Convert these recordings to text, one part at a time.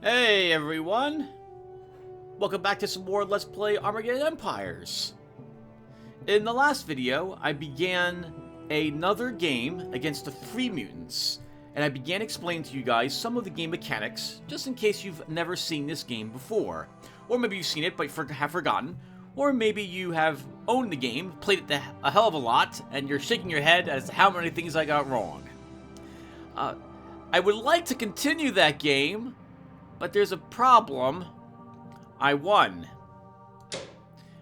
Hey everyone! Welcome back to some more Let's Play Armageddon Empires. In the last video, I began another game against the Free Mutants, and I began explaining to you guys some of the game mechanics, just in case you've never seen this game before. Or maybe you've seen it but have forgotten, or maybe you have owned the game, played it a hell of a lot, and you're shaking your head as to how many things I got wrong. I would like to continue that game, but there's a problem. I won.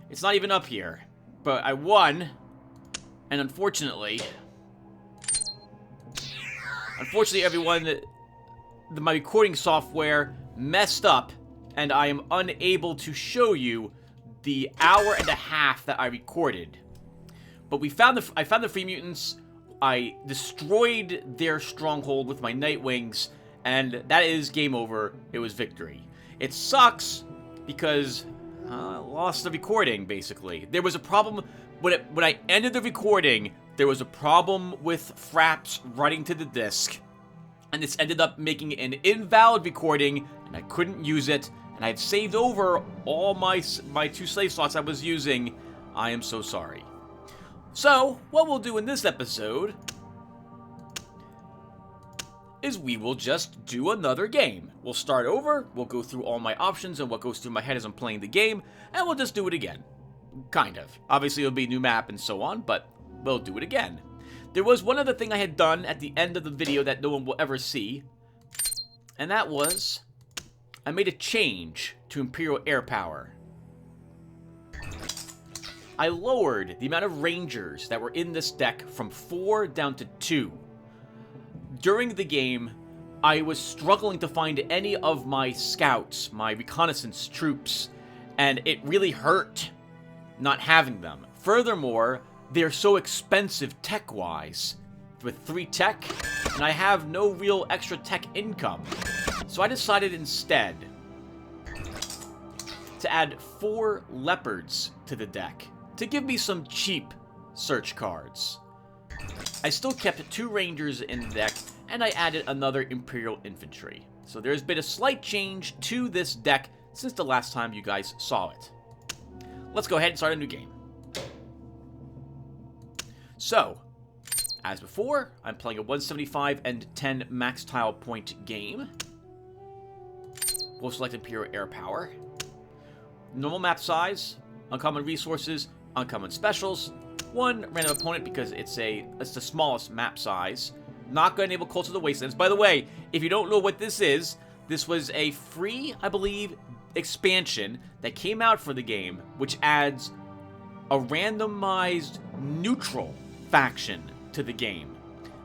It's not even up here, but I won, and unfortunately everyone, my recording software messed up, and I am unable to show you the hour and a half that I recorded. But I found the Free Mutants. I destroyed their stronghold with my Nightwings, and that is game over. It was victory. It sucks because I lost the recording, basically. There was a problem when I ended the recording. There was a problem with Fraps writing to the disk, and this ended up making an invalid recording, and I couldn't use it. And I've saved over all my 2 slave slots I was using. I am so sorry. So, what we'll do in this episode is we will just do another game. We'll start over, we'll go through all my options and what goes through my head as I'm playing the game, and we'll just do it again. Kind of. Obviously, it'll be a new map and so on, but we'll do it again. There was one other thing I had done at the end of the video that no one will ever see, and that was I made a change to Imperial Air Power. I lowered the amount of Rangers that were in this deck from 4 down to 2. During the game, I was struggling to find any of my scouts, my reconnaissance troops, and it really hurt not having them. Furthermore, they're so expensive tech-wise, with 3 tech, and I have no real extra tech income. So I decided instead to add 4 leopards to the deck, to give me some cheap search cards. I still kept 2 rangers in the deck, and I added another Imperial infantry. So there's been a slight change to this deck since the last time you guys saw it. Let's go ahead and start a new game. So, as before, I'm playing a 175 and 10 max tile point game. We'll select Imperial Air Power. Normal map size, uncommon resources, uncommon specials, 1 random opponent because it's the smallest map size. Not going to enable Cults of the Wastelands. By the way, if you don't know what this was a free, I believe, expansion that came out for the game, which adds a randomized neutral faction to the game.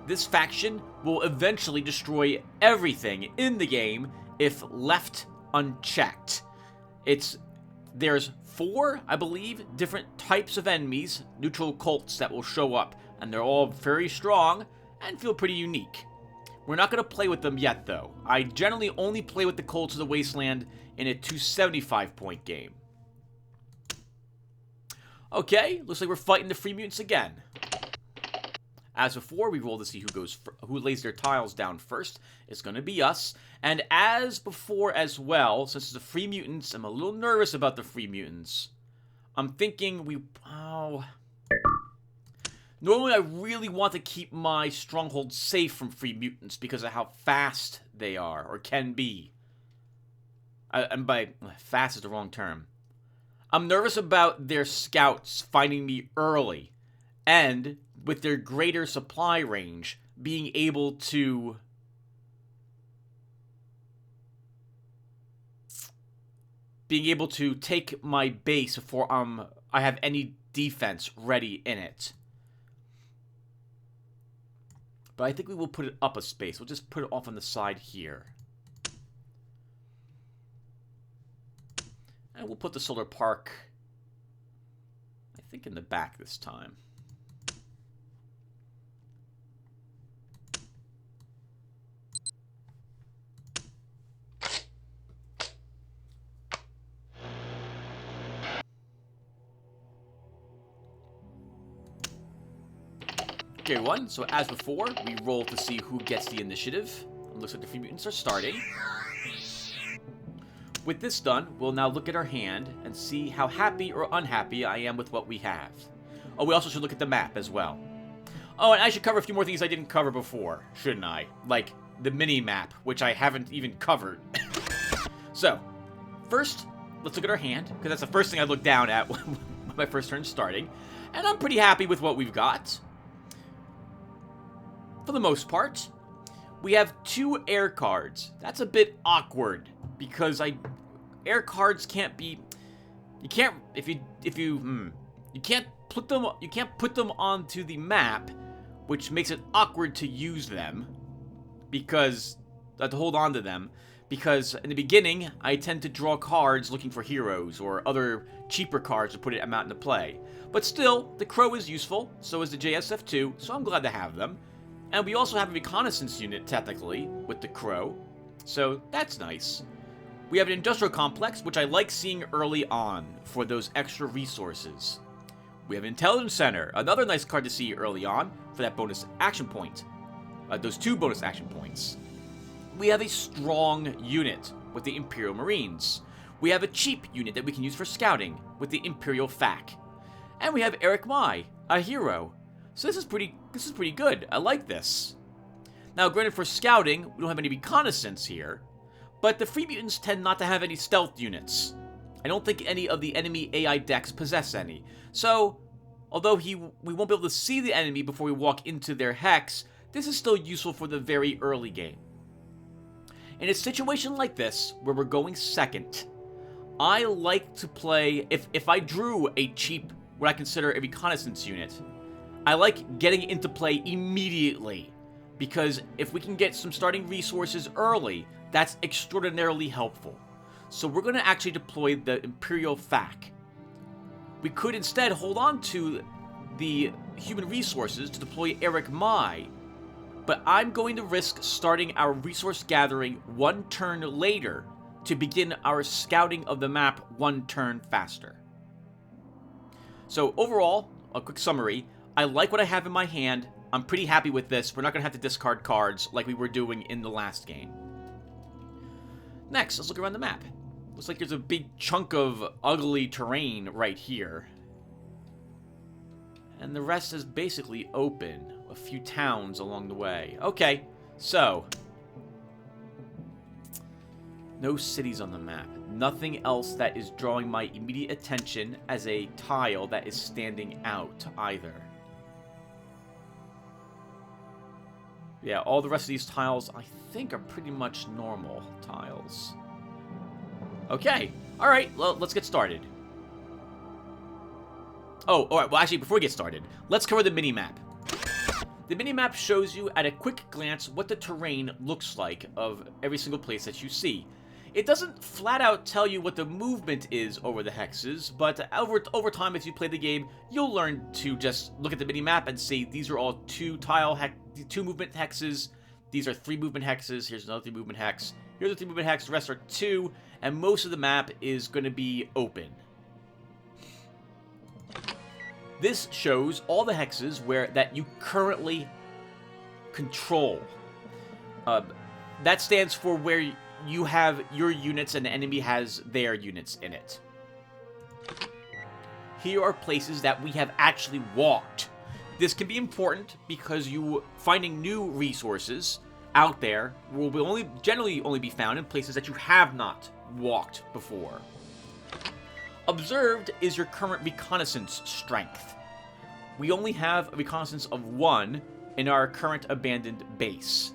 This faction will eventually destroy everything in the game if left unchecked. There's 4, I believe, different types of enemies, neutral cults that will show up, and they're all very strong and feel pretty unique. We're not going to play with them yet, though. I generally only play with the Cults of the Wasteland in a 275 point game. Okay, looks like we're fighting the Free Mutants again. As before, we roll to see who lays their tiles down first. It's going to be us. And as before as well, since it's the Free Mutants, I'm a little nervous about the Free Mutants. I'm thinking normally I really want to keep my stronghold safe from Free Mutants because of how fast they are, or can be. And by fast is the wrong term. I'm nervous about their scouts finding me early, and with their greater supply range, being able to take my base before I have any defense ready in it. But I think we will put it up a space. We'll just put it off on the side here. And we'll put the solar park, I think, in the back this time. Okay, everyone, so as before, we roll to see who gets the initiative. It looks like the Free Mutants are starting. With this done, we'll now look at our hand and see how happy or unhappy I am with what we have. Oh, we also should look at the map as well. Oh, and I should cover a few more things I didn't cover before, shouldn't I? Like the mini-map, which I haven't even covered. So, first, let's look at our hand, because that's the first thing I look down at when my first turn starting. And I'm pretty happy with what we've got. For the most part, we have 2 air cards. That's a bit awkward, because air cards can't be... You can't... You can't put them onto the map, which makes it awkward to use them, because... to hold on to them. Because in the beginning, I tend to draw cards looking for heroes or other cheaper cards to put them out into play. But still, the Crow is useful, so is the JSF2, so I'm glad to have them. And we also have a reconnaissance unit, technically, with the Crow, so that's nice. We have an industrial complex, which I like seeing early on for those extra resources. We have an intelligence center, another nice card to see early on for that bonus action point. Those 2 bonus action points. We have a strong unit with the Imperial Marines. We have a cheap unit that we can use for scouting with the Imperial FAC. And we have Eric Mai, a hero. So this is pretty good. I like this. Now, granted for scouting, we don't have any reconnaissance here, but the Free Mutants tend not to have any stealth units. I don't think any of the enemy AI decks possess any. So, although we won't be able to see the enemy before we walk into their hex, this is still useful for the very early game. In a situation like this, where we're going second, I like to play, if I drew a cheap, what I consider a reconnaissance unit, I like getting into play immediately, because if we can get some starting resources early, that's extraordinarily helpful. So we're going to actually deploy the Imperial FAC. We could instead hold on to the human resources to deploy Eric Mai, but I'm going to risk starting our resource gathering 1 turn later to begin our scouting of the map 1 turn faster. So overall, a quick summary, I like what I have in my hand. I'm pretty happy with this. We're not going to have to discard cards like we were doing in the last game. Next, let's look around the map. Looks like there's a big chunk of ugly terrain right here. And the rest is basically open. A few towns along the way. Okay, so... no cities on the map. Nothing else that is drawing my immediate attention as a tile that is standing out either. Yeah, all the rest of these tiles I think are pretty much normal tiles. Okay, alright, well, let's get started. Oh, alright, well actually before we get started, let's cover the mini-map. The minimap shows you at a quick glance what the terrain looks like of every single place that you see. It doesn't flat out tell you what the movement is over the hexes, but over time as you play the game, you'll learn to just look at the minimap and see these are all 2 movement hexes, these are 3 movement hexes, here's another 3 movement hex, here's a 3 movement hex, the rest are 2, and most of the map is going to be open. This shows all the hexes that you currently control. That stands for where you have your units and the enemy has their units in it. Here are places that we have actually walked. This can be important because finding new resources out there will generally only be found in places that you have not walked before. Observed is your current reconnaissance strength. We only have a reconnaissance of 1 in our current abandoned base.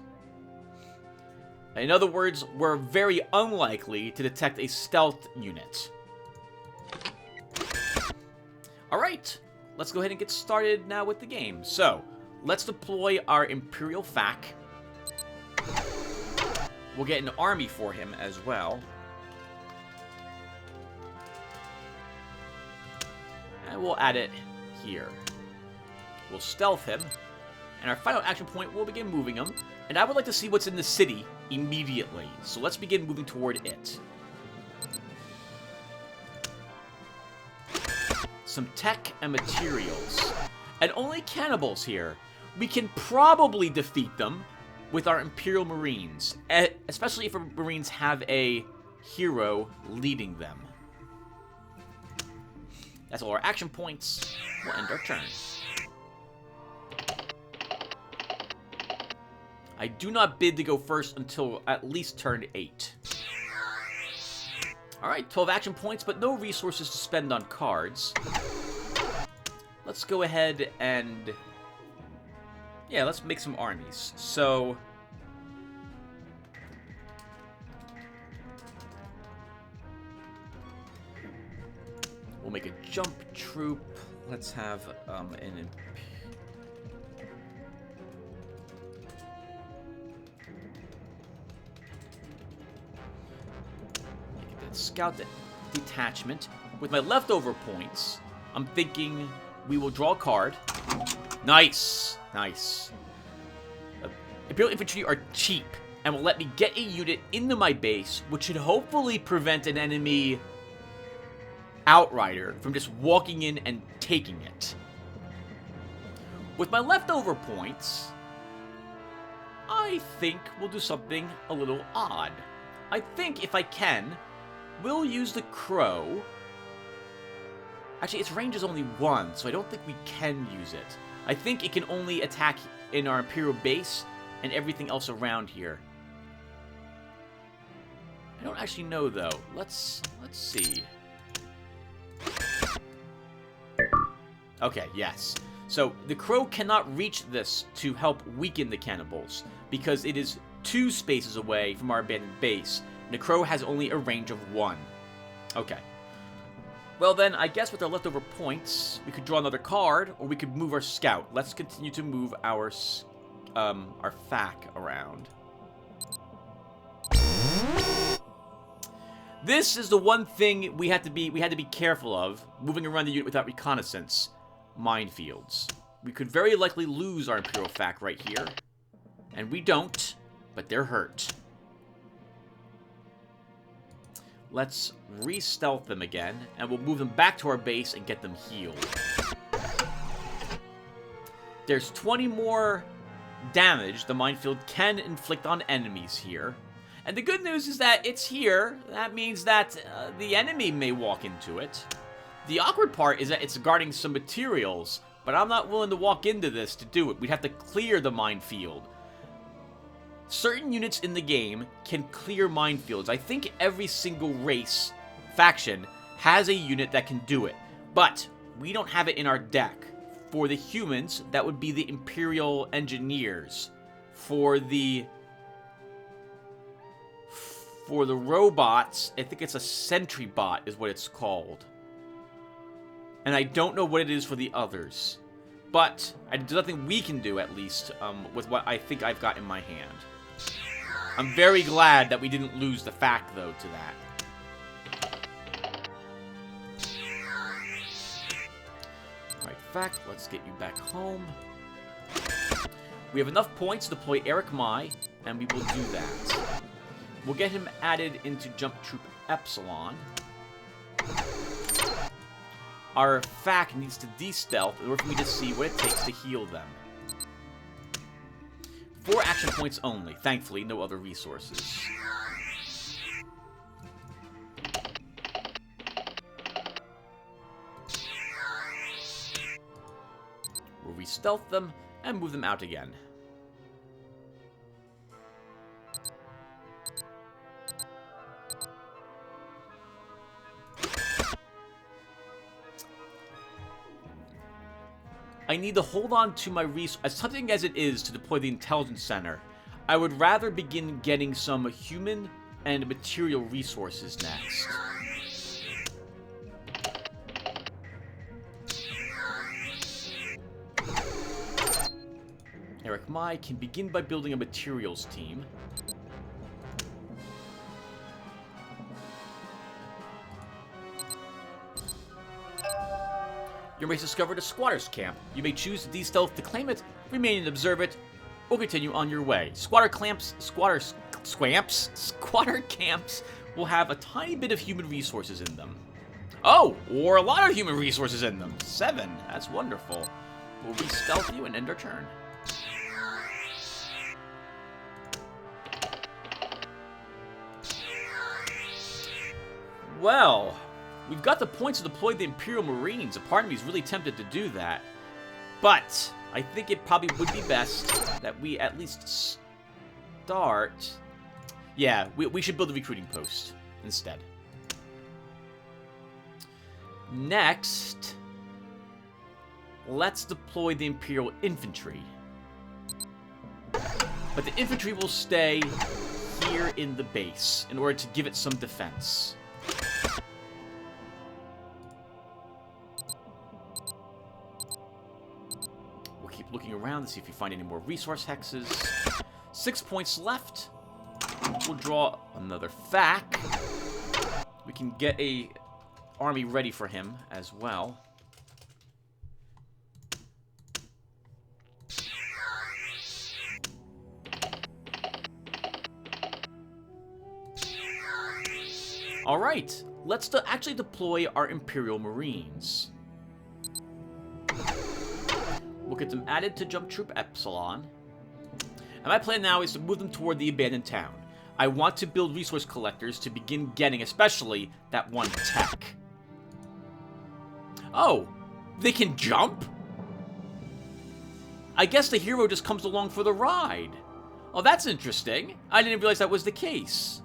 In other words, we're very unlikely to detect a stealth unit. Alright, let's go ahead and get started now with the game. So, let's deploy our Imperial FAC. We'll get an army for him as well. And we'll add it here. We'll stealth him. And our final action point, we'll begin moving him. And I would like to see what's in the city immediately. So let's begin moving toward it. Some tech and materials. And only cannibals here. We can probably defeat them with our Imperial Marines. Especially if our Marines have a hero leading them. That's all our action points. We'll end our turn. I do not bid to go first until at least turn 8. Alright, 12 action points, but no resources to spend on cards. Let's go ahead and... yeah, let's make some armies. So... we'll make a jump troop. Let's have an... scout detachment. With my leftover points, I'm thinking we will draw a card. Nice! Nice. Imperial Infantry are cheap and will let me get a unit into my base, which should hopefully prevent an enemy outrider from just walking in and taking it. With my leftover points, I think we'll do something a little odd. I think if I can, we'll use the crow. Actually, its range is only 1, so I don't think we can use it. I think it can only attack in our Imperial base and everything else around here. I don't actually know, though. Let's see. Okay, yes. So, the crow cannot reach this to help weaken the cannibals, because it is 2 spaces away from our abandoned base. The crow has only a range of 1. Okay. Well then, I guess with our leftover points, we could draw another card, or we could move our scout. Let's continue to move our FAC around. This is the one thing we had to be careful of, moving around the unit without reconnaissance. Minefields. We could very likely lose our Imperial FAC right here. And we don't, but they're hurt. Let's re-stealth them again, and we'll move them back to our base and get them healed. There's 20 more damage the minefield can inflict on enemies here. And the good news is that it's here. That means that the enemy may walk into it. The awkward part is that it's guarding some materials, but I'm not willing to walk into this to do it. We'd have to clear the minefield. Certain units in the game can clear minefields. I think every single race faction has a unit that can do it, but we don't have it in our deck. For the humans, that would be the Imperial Engineers. For the robots, I think it's a Sentry Bot is what it's called. And I don't know what it is for the others. But there's nothing we can do, at least, with what I think I've got in my hand. I'm very glad that we didn't lose the FAC, though, to that. Alright, FAC, let's get you back home. We have enough points to deploy Eric Mai, and we will do that. We'll get him added into Jump Troop Epsilon. Our FAC needs to de-stealth in order for me to see what it takes to heal them. 4 action points only. Thankfully, no other resources. We'll re-stealth them and move them out again. I need to hold on to my as tempting as it is to deploy the Intelligence Center. I would rather begin getting some human and material resources next. Eric Mai can begin by building a materials team. Your race discovered a squatter's camp. You may choose to de-stealth to claim it, remain and observe it, or continue on your way. Squatter camps will have a tiny bit of human resources in them. Oh, or a lot of human resources in them. 7. That's wonderful. We'll re-stealth you and end our turn. Well, we've got the points to deploy the Imperial Marines. A part of me is really tempted to do that. But I think it probably would be best that we at least start... Yeah, we should build a recruiting post instead. Next, let's deploy the Imperial Infantry. But the infantry will stay here in the base in order to give it some defense. We'll keep looking around to see if we find any more resource hexes. 6 points left. We'll draw another fac. We can get a army ready for him as well. Alright, let's actually deploy our Imperial Marines. We'll get them added to Jump Troop Epsilon. And my plan now is to move them toward the abandoned town. I want to build resource collectors to begin getting especially that one tech. Oh, they can jump? I guess the hero just comes along for the ride. Oh, that's interesting. I didn't realize that was the case.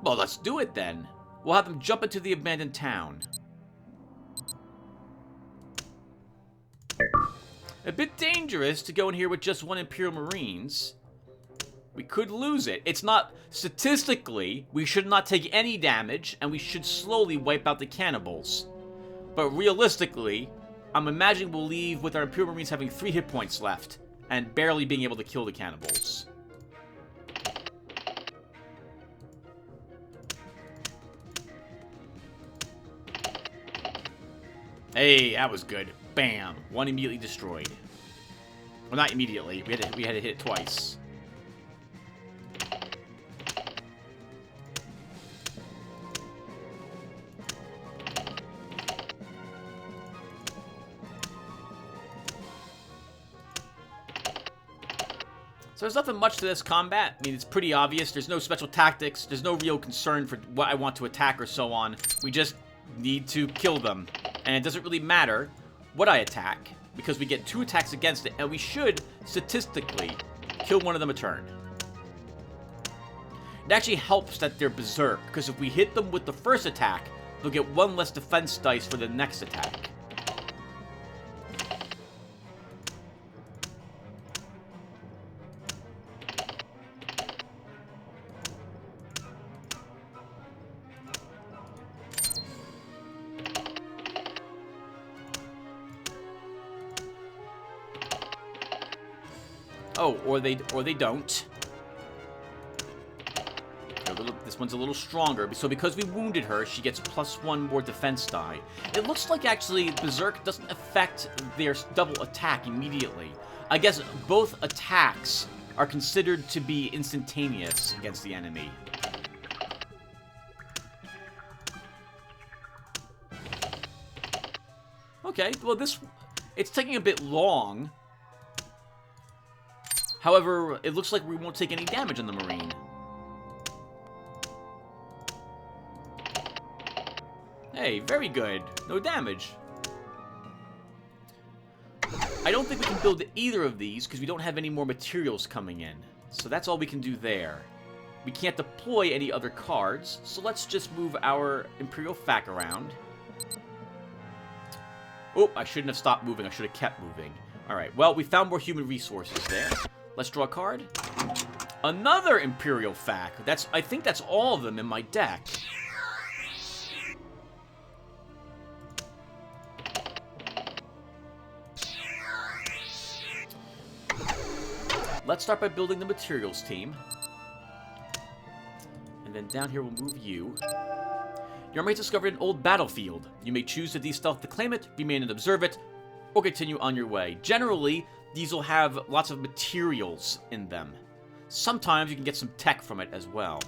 Well, let's do it then. We'll have them jump into the abandoned town. A bit dangerous to go in here with just one Imperial Marines. We could lose it. It's not... Statistically, we should not take any damage, and we should slowly wipe out the cannibals. But realistically, I'm imagining we'll leave with our Imperial Marines having 3 hit points left, and barely being able to kill the cannibals. Hey, that was good. Bam. One immediately destroyed. Well, not immediately. We had to hit it twice. So there's nothing much to this combat. I mean, it's pretty obvious. There's no special tactics. There's no real concern for what I want to attack or so on. We just need to kill them. And it doesn't really matter what I attack, because we get 2 attacks against it, and we should, statistically, kill one of them a turn. It actually helps that they're berserk, because if we hit them with the first attack, they'll get 1 less defense dice for the next attack. Oh, or they don't. This one's a little stronger. So because we wounded her, she gets +1 more defense die. It looks like actually Berserk doesn't affect their double attack immediately. I guess both attacks are considered to be instantaneous against the enemy. Okay, well it's taking a bit long. However, it looks like we won't take any damage on the Marine. Hey, very good. No damage. I don't think we can build either of these because we don't have any more materials coming in. So that's all we can do there. We can't deploy any other cards, so let's just move our Imperial Fac around. Oh, I shouldn't have stopped moving. I should have kept moving. Alright, well, we found more human resources there. Let's draw a card. Another Imperial Fac. I think that's all of them in my deck. Let's start by building the materials team. And then down here we'll move you. Your army discovered an old battlefield. You may choose to de-stealth to claim it, remain and observe it, or continue on your way. Generally, these will have lots of materials in them. Sometimes you can get some tech from it as well.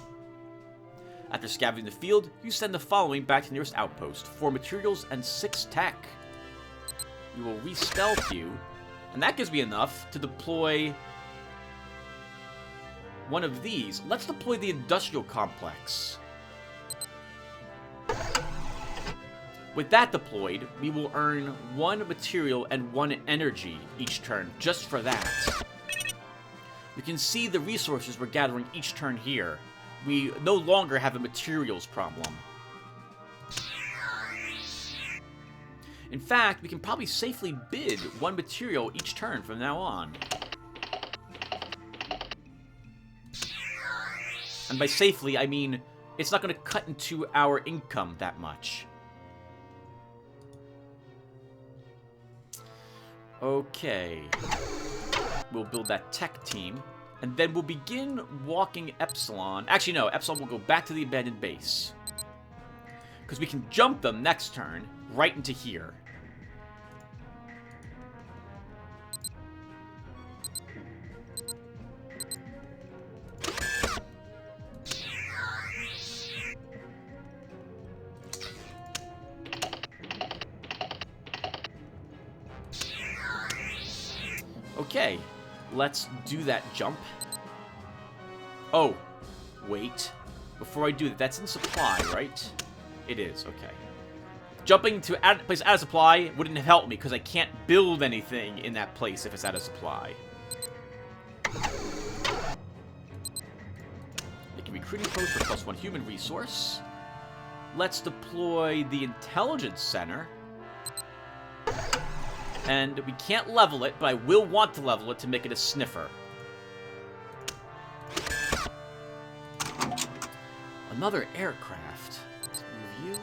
After scavenging the field, you send the following back to the nearest outpost. 4 materials and 6 tech. We will re-stealth you, and that gives me enough to deploy one of these. Let's deploy the industrial complex. With that deployed, we will earn 1 material and 1 energy each turn, just for that. You can see the resources we're gathering each turn here. We no longer have a materials problem. In fact, we can probably safely bid 1 material each turn from now on. And by safely, I mean it's not going to cut into our income that much. Okay. We'll build that tech team. And then we'll begin walking Epsilon. Actually, no. Epsilon will go back to the abandoned base. Because we can jump them next turn right into here. Okay, let's do that jump. Oh, wait. Before I do that, that's in supply, right? It is, okay. Jumping to place out of supply wouldn't have helped me because I can't build anything in that place if it's out of supply. Make a recruiting post for +1 human resource. Let's deploy the intelligence center. And we can't level it, but I will want to level it to make it a sniffer. Another aircraft. Let's move you.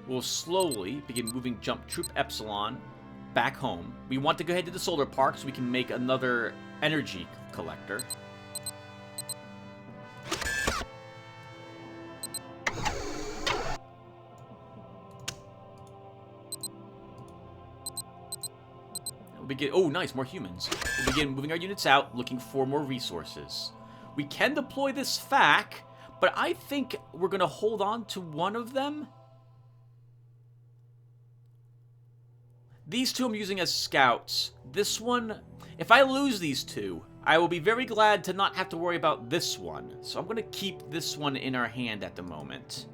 We'll slowly begin moving Jump Troop Epsilon back home. We want to go ahead to the solar park so we can make another energy collector. We'll begin. Oh, nice, more humans. We'll begin moving our units out, looking for more resources. We can deploy this FAC, but I think we're going to hold on to one of them. These two I'm using as scouts. This one, if I lose these two, I will be very glad to not have to worry about this one. So I'm going to keep this one in our hand at the moment.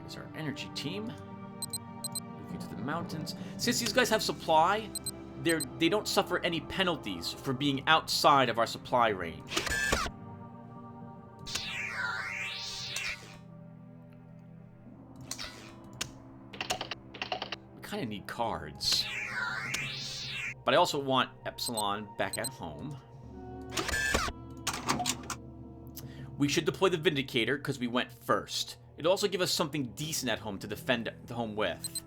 Here's our energy team. Mountains. Since these guys have supply, they don't suffer any penalties for being outside of our supply range. We kind of need cards. But I also want Epsilon back at home. We should deploy the Vindicator because we went first. It'll also give us something decent at home to defend the home with.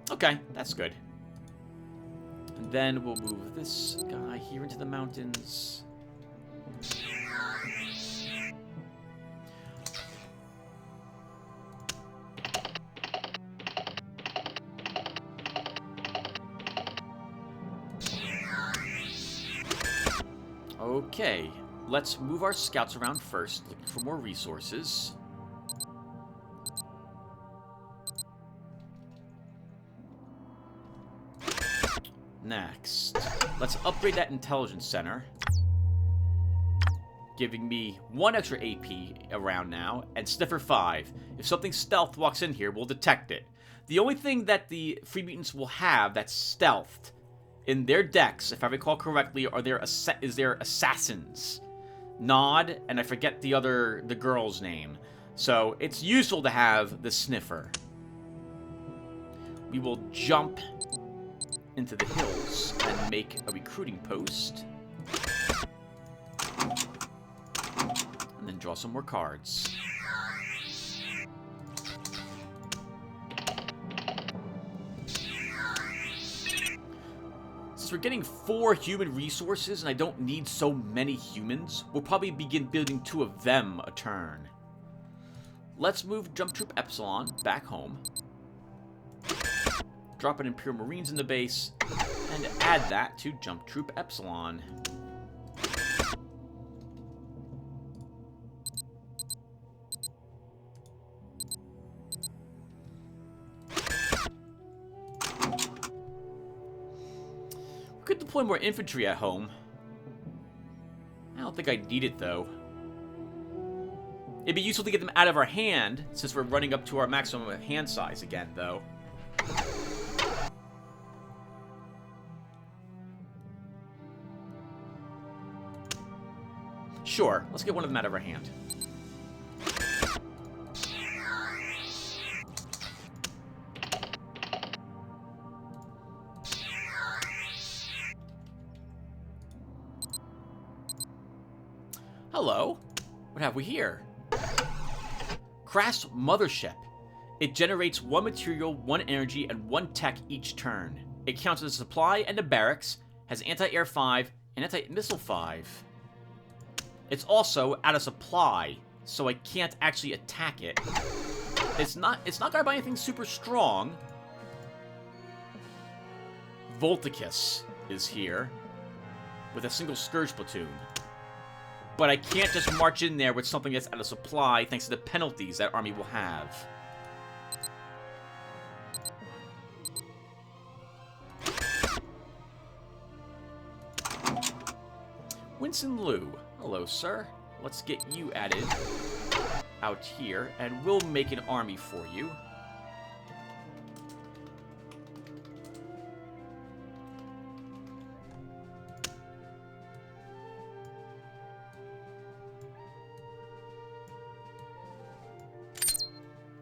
Okay, that's good. And then we'll move this guy here into the mountains. Okay, let's move our scouts around first, looking for more resources. Next, let's upgrade that intelligence center, giving me 1 extra AP around now, and Sniffer 5. If something stealth walks in here, we'll detect it. The only thing that the Free Mutants will have that's stealthed in their decks, if I recall correctly, is their assassins. Nod, and I forget the girl's name. So it's useful to have the Sniffer. We will jump into the hills and make a recruiting post. And then draw some more cards. Since we're getting 4 human resources and I don't need so many humans, we'll probably begin building 2 of them a turn. Let's move Jump Troop Epsilon back home. Drop an Imperial Marines in the base, and add that to Jump Troop Epsilon. We could deploy more infantry at home. I don't think I need it, though. It'd be useful to get them out of our hand, since we're running up to our maximum hand size again, though. Sure, let's get one of them out of our hand. Hello. What have we here? Crass Mothership. It generates 1 material, 1 energy, and 1 tech each turn. It counts as a supply and a barracks, has anti-air 5 and anti-missile 5. It's also out of supply, so I can't actually attack it. It's not gonna buy anything super strong. Volticus is here with a single Scourge platoon. But I can't just march in there with something that's out of supply thanks to the penalties that army will have. Winston Liu. Hello, sir. Let's get you added out here, and we'll make an army for you.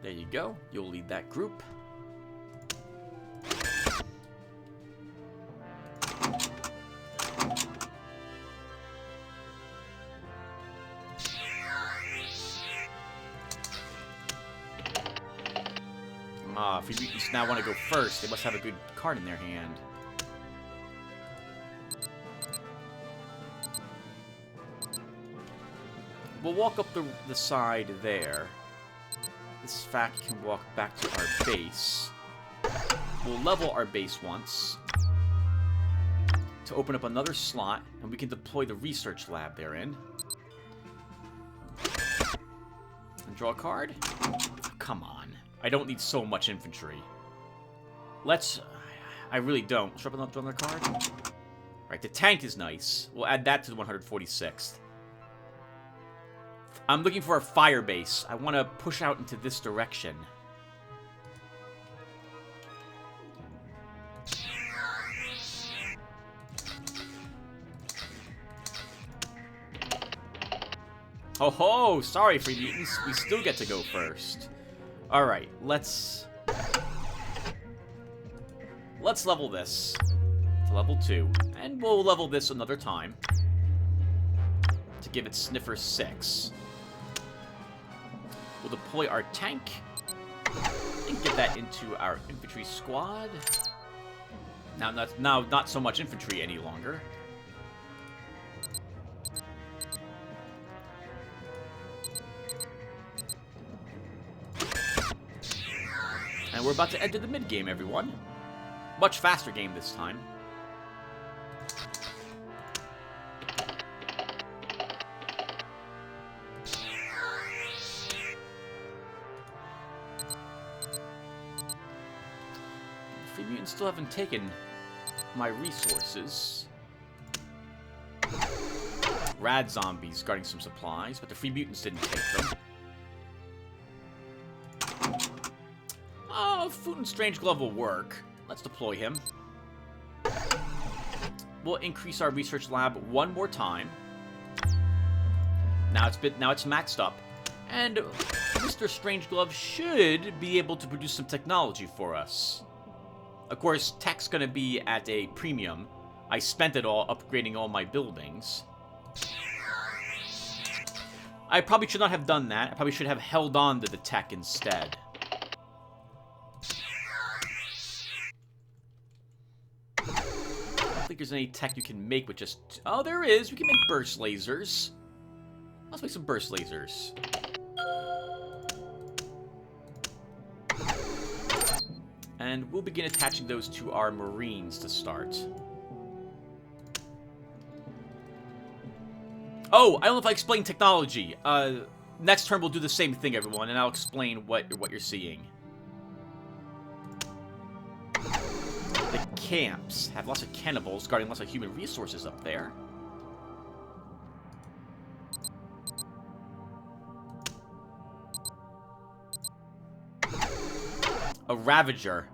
There you go. You'll lead that group. If we mutants now want to go first, they must have a good card in their hand. We'll walk up the side there. This fact can walk back to our base. We'll level our base once to open up another slot, and we can deploy the research lab therein. And draw a card? Oh, come on. I don't need so much infantry. I really don't. Let's drop another card. Right, the tank is nice. We'll add that to the 146th. I'm looking for a fire base. I want to push out into this direction. Oh ho! Sorry, free mutants. We still get to go first. Alright, let's level this to level 2. And we'll level this another time to give it Sniffer 6. We'll deploy our tank and get that into our infantry squad. Now not so much infantry any longer. And we're about to enter the mid-game, everyone. Much faster game this time. Free mutants still haven't taken my resources. Rad zombies guarding some supplies, but the free mutants didn't take them. Oh, Futon Strangeglove will work. Let's deploy him. We'll increase our research lab one more time. Now it's maxed up, and Mr. Strangeglove should be able to produce some technology for us. Of course, tech's gonna be at a premium. I spent it all upgrading all my buildings. I probably should not have done that. I probably should have held on to the tech instead. I don't think there's any tech you can make with just... Oh, there is! We can make burst lasers. Let's make some burst lasers. And we'll begin attaching those to our Marines to start. Oh, I don't know if I explained technology. Next turn we'll do the same thing, everyone, and I'll explain what you're seeing. The camps have lots of cannibals guarding lots of human resources up there. A Ravager.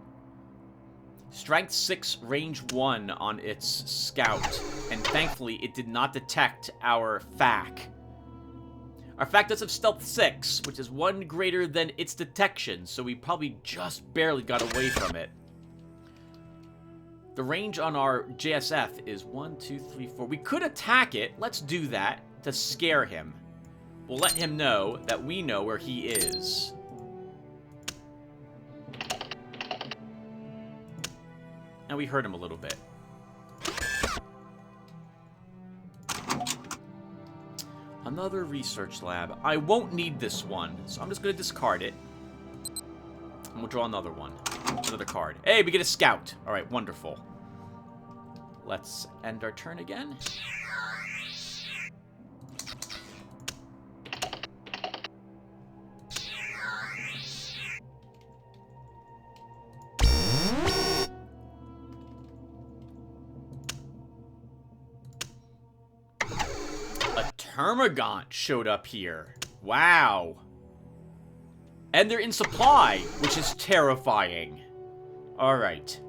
Strength 6, range 1 on its scout. And thankfully, it did not detect our FAC. Our FAC does have stealth 6, which is 1 greater than its detection, so we probably just barely got away from it. The range on our JSF is 1, 2, 3, 4. We could attack it. Let's do that to scare him. We'll let him know that we know where he is. And we hurt him a little bit. Another research lab. I won't need this one, so I'm just going to discard it. And we'll draw another one. Another card. Hey, we get a scout. All right, wonderful. Let's end our turn again. Armageddon showed up here. Wow. And they're in supply, which is terrifying. Alright.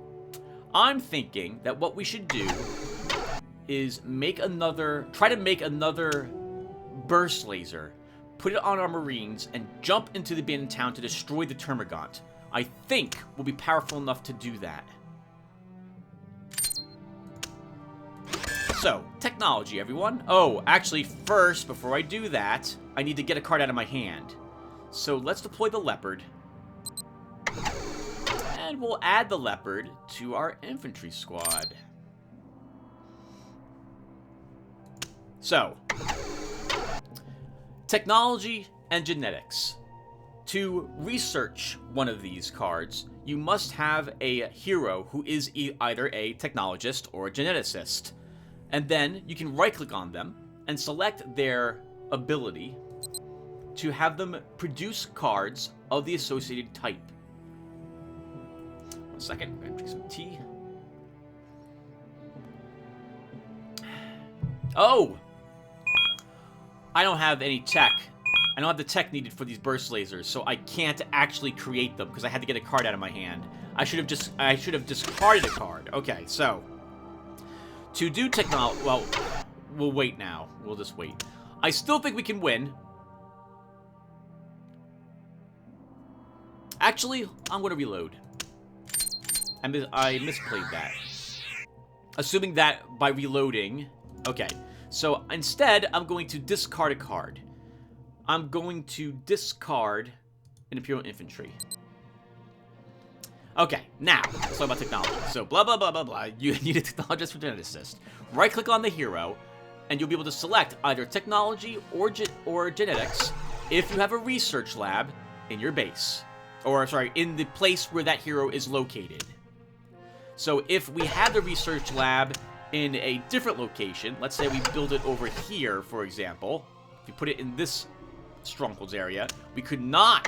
I'm thinking that what we should do is try to make another burst laser, put it on our Marines, and jump into the abandoned town to destroy the Termagant. I think we'll be powerful enough to do that. So, technology, everyone. Oh, actually, first, before I do that, I need to get a card out of my hand. So, let's deploy the Leopard. And we'll add the Leopard to our infantry squad. So, technology and genetics. To research one of these cards, you must have a hero who is either a technologist or a geneticist. And then you can right-click on them and select their ability to have them produce cards of the associated type. 1 second, I'm going to drink some tea. Oh! I don't have any tech. I don't have the tech needed for these burst lasers, so I can't actually create them because I had to get a card out of my hand. I should have discarded a card. Okay, so to do technology, well, we'll wait now. We'll just wait. I still think we can win. Actually, I'm going to reload. I misplayed that. Assuming that by reloading... Okay, so instead, I'm going to discard a card. I'm going to discard an Imperial Infantry. Okay, now, let's talk about technology. So, blah, blah, blah, blah, blah. You need a technologist or geneticist. Right-click on the hero, and you'll be able to select either technology or genetics if you have a research lab in your base. Or, sorry, in the place where that hero is located. So, if we had the research lab in a different location, let's say we build it over here, for example. If you put it in this Strongholds area, we could not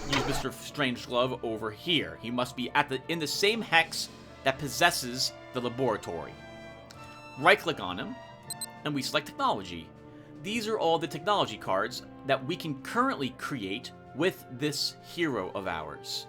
use Mr. Strangeglove over here. He must be in the same hex that possesses the laboratory. Right-click on him, and we select technology. These are all the technology cards that we can currently create with this hero of ours.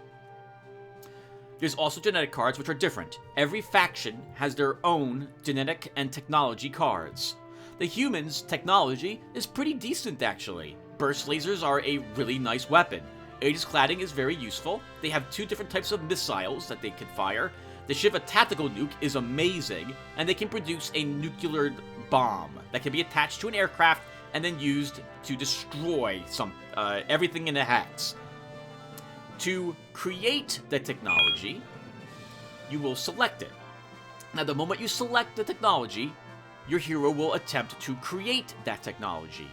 There's also genetic cards, which are different. Every faction has their own genetic and technology cards. The humans' technology is pretty decent, actually. Burst lasers are a really nice weapon. Aegis cladding is very useful. They have 2 different types of missiles that they can fire. The Shiva tactical nuke is amazing, and they can produce a nuclear bomb that can be attached to an aircraft and then used to destroy everything in a hex. To create the technology, you will select it. Now, the moment you select the technology, your hero will attempt to create that technology.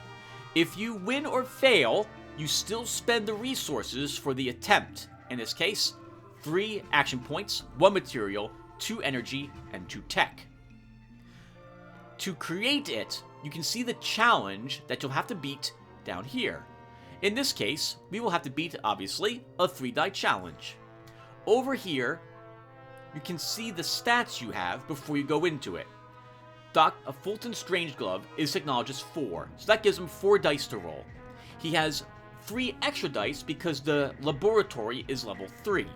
If you win or fail, you still spend the resources for the attempt. In this case, 3 action points, 1 material, 2 energy, and 2 tech. To create it, you can see the challenge that you'll have to beat down here. In this case, we will have to beat, obviously, a 3-die challenge. Over here, you can see the stats you have before you go into it. A Fulton Strange Glove is Technologist 4, so that gives him 4 dice to roll. He has 3 extra dice because the laboratory is level 3,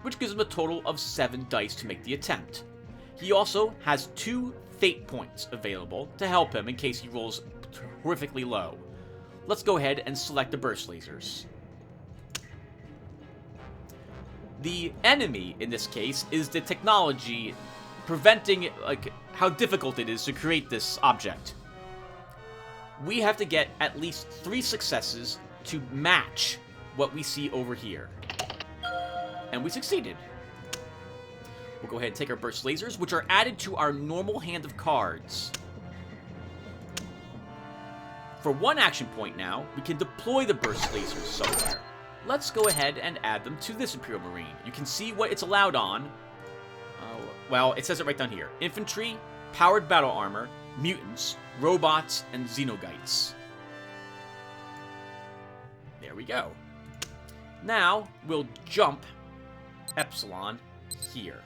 which gives him a total of 7 dice to make the attempt. He also has 2 fate points available to help him in case he rolls horrifically low. Let's go ahead and select the burst lasers. The enemy, in this case, is the technology preventing, how difficult it is to create this object. We have to get at least 3 successes to match what we see over here. And we succeeded. We'll go ahead and take our burst lasers, which are added to our normal hand of cards. For 1 action point now, we can deploy the burst lasers somewhere. Let's go ahead and add them to this Imperial Marine. You can see what it's allowed on. Well, it says it right down here. Infantry, powered battle armor, mutants, robots, and xenogites. There we go. Now, we'll jump Epsilon here.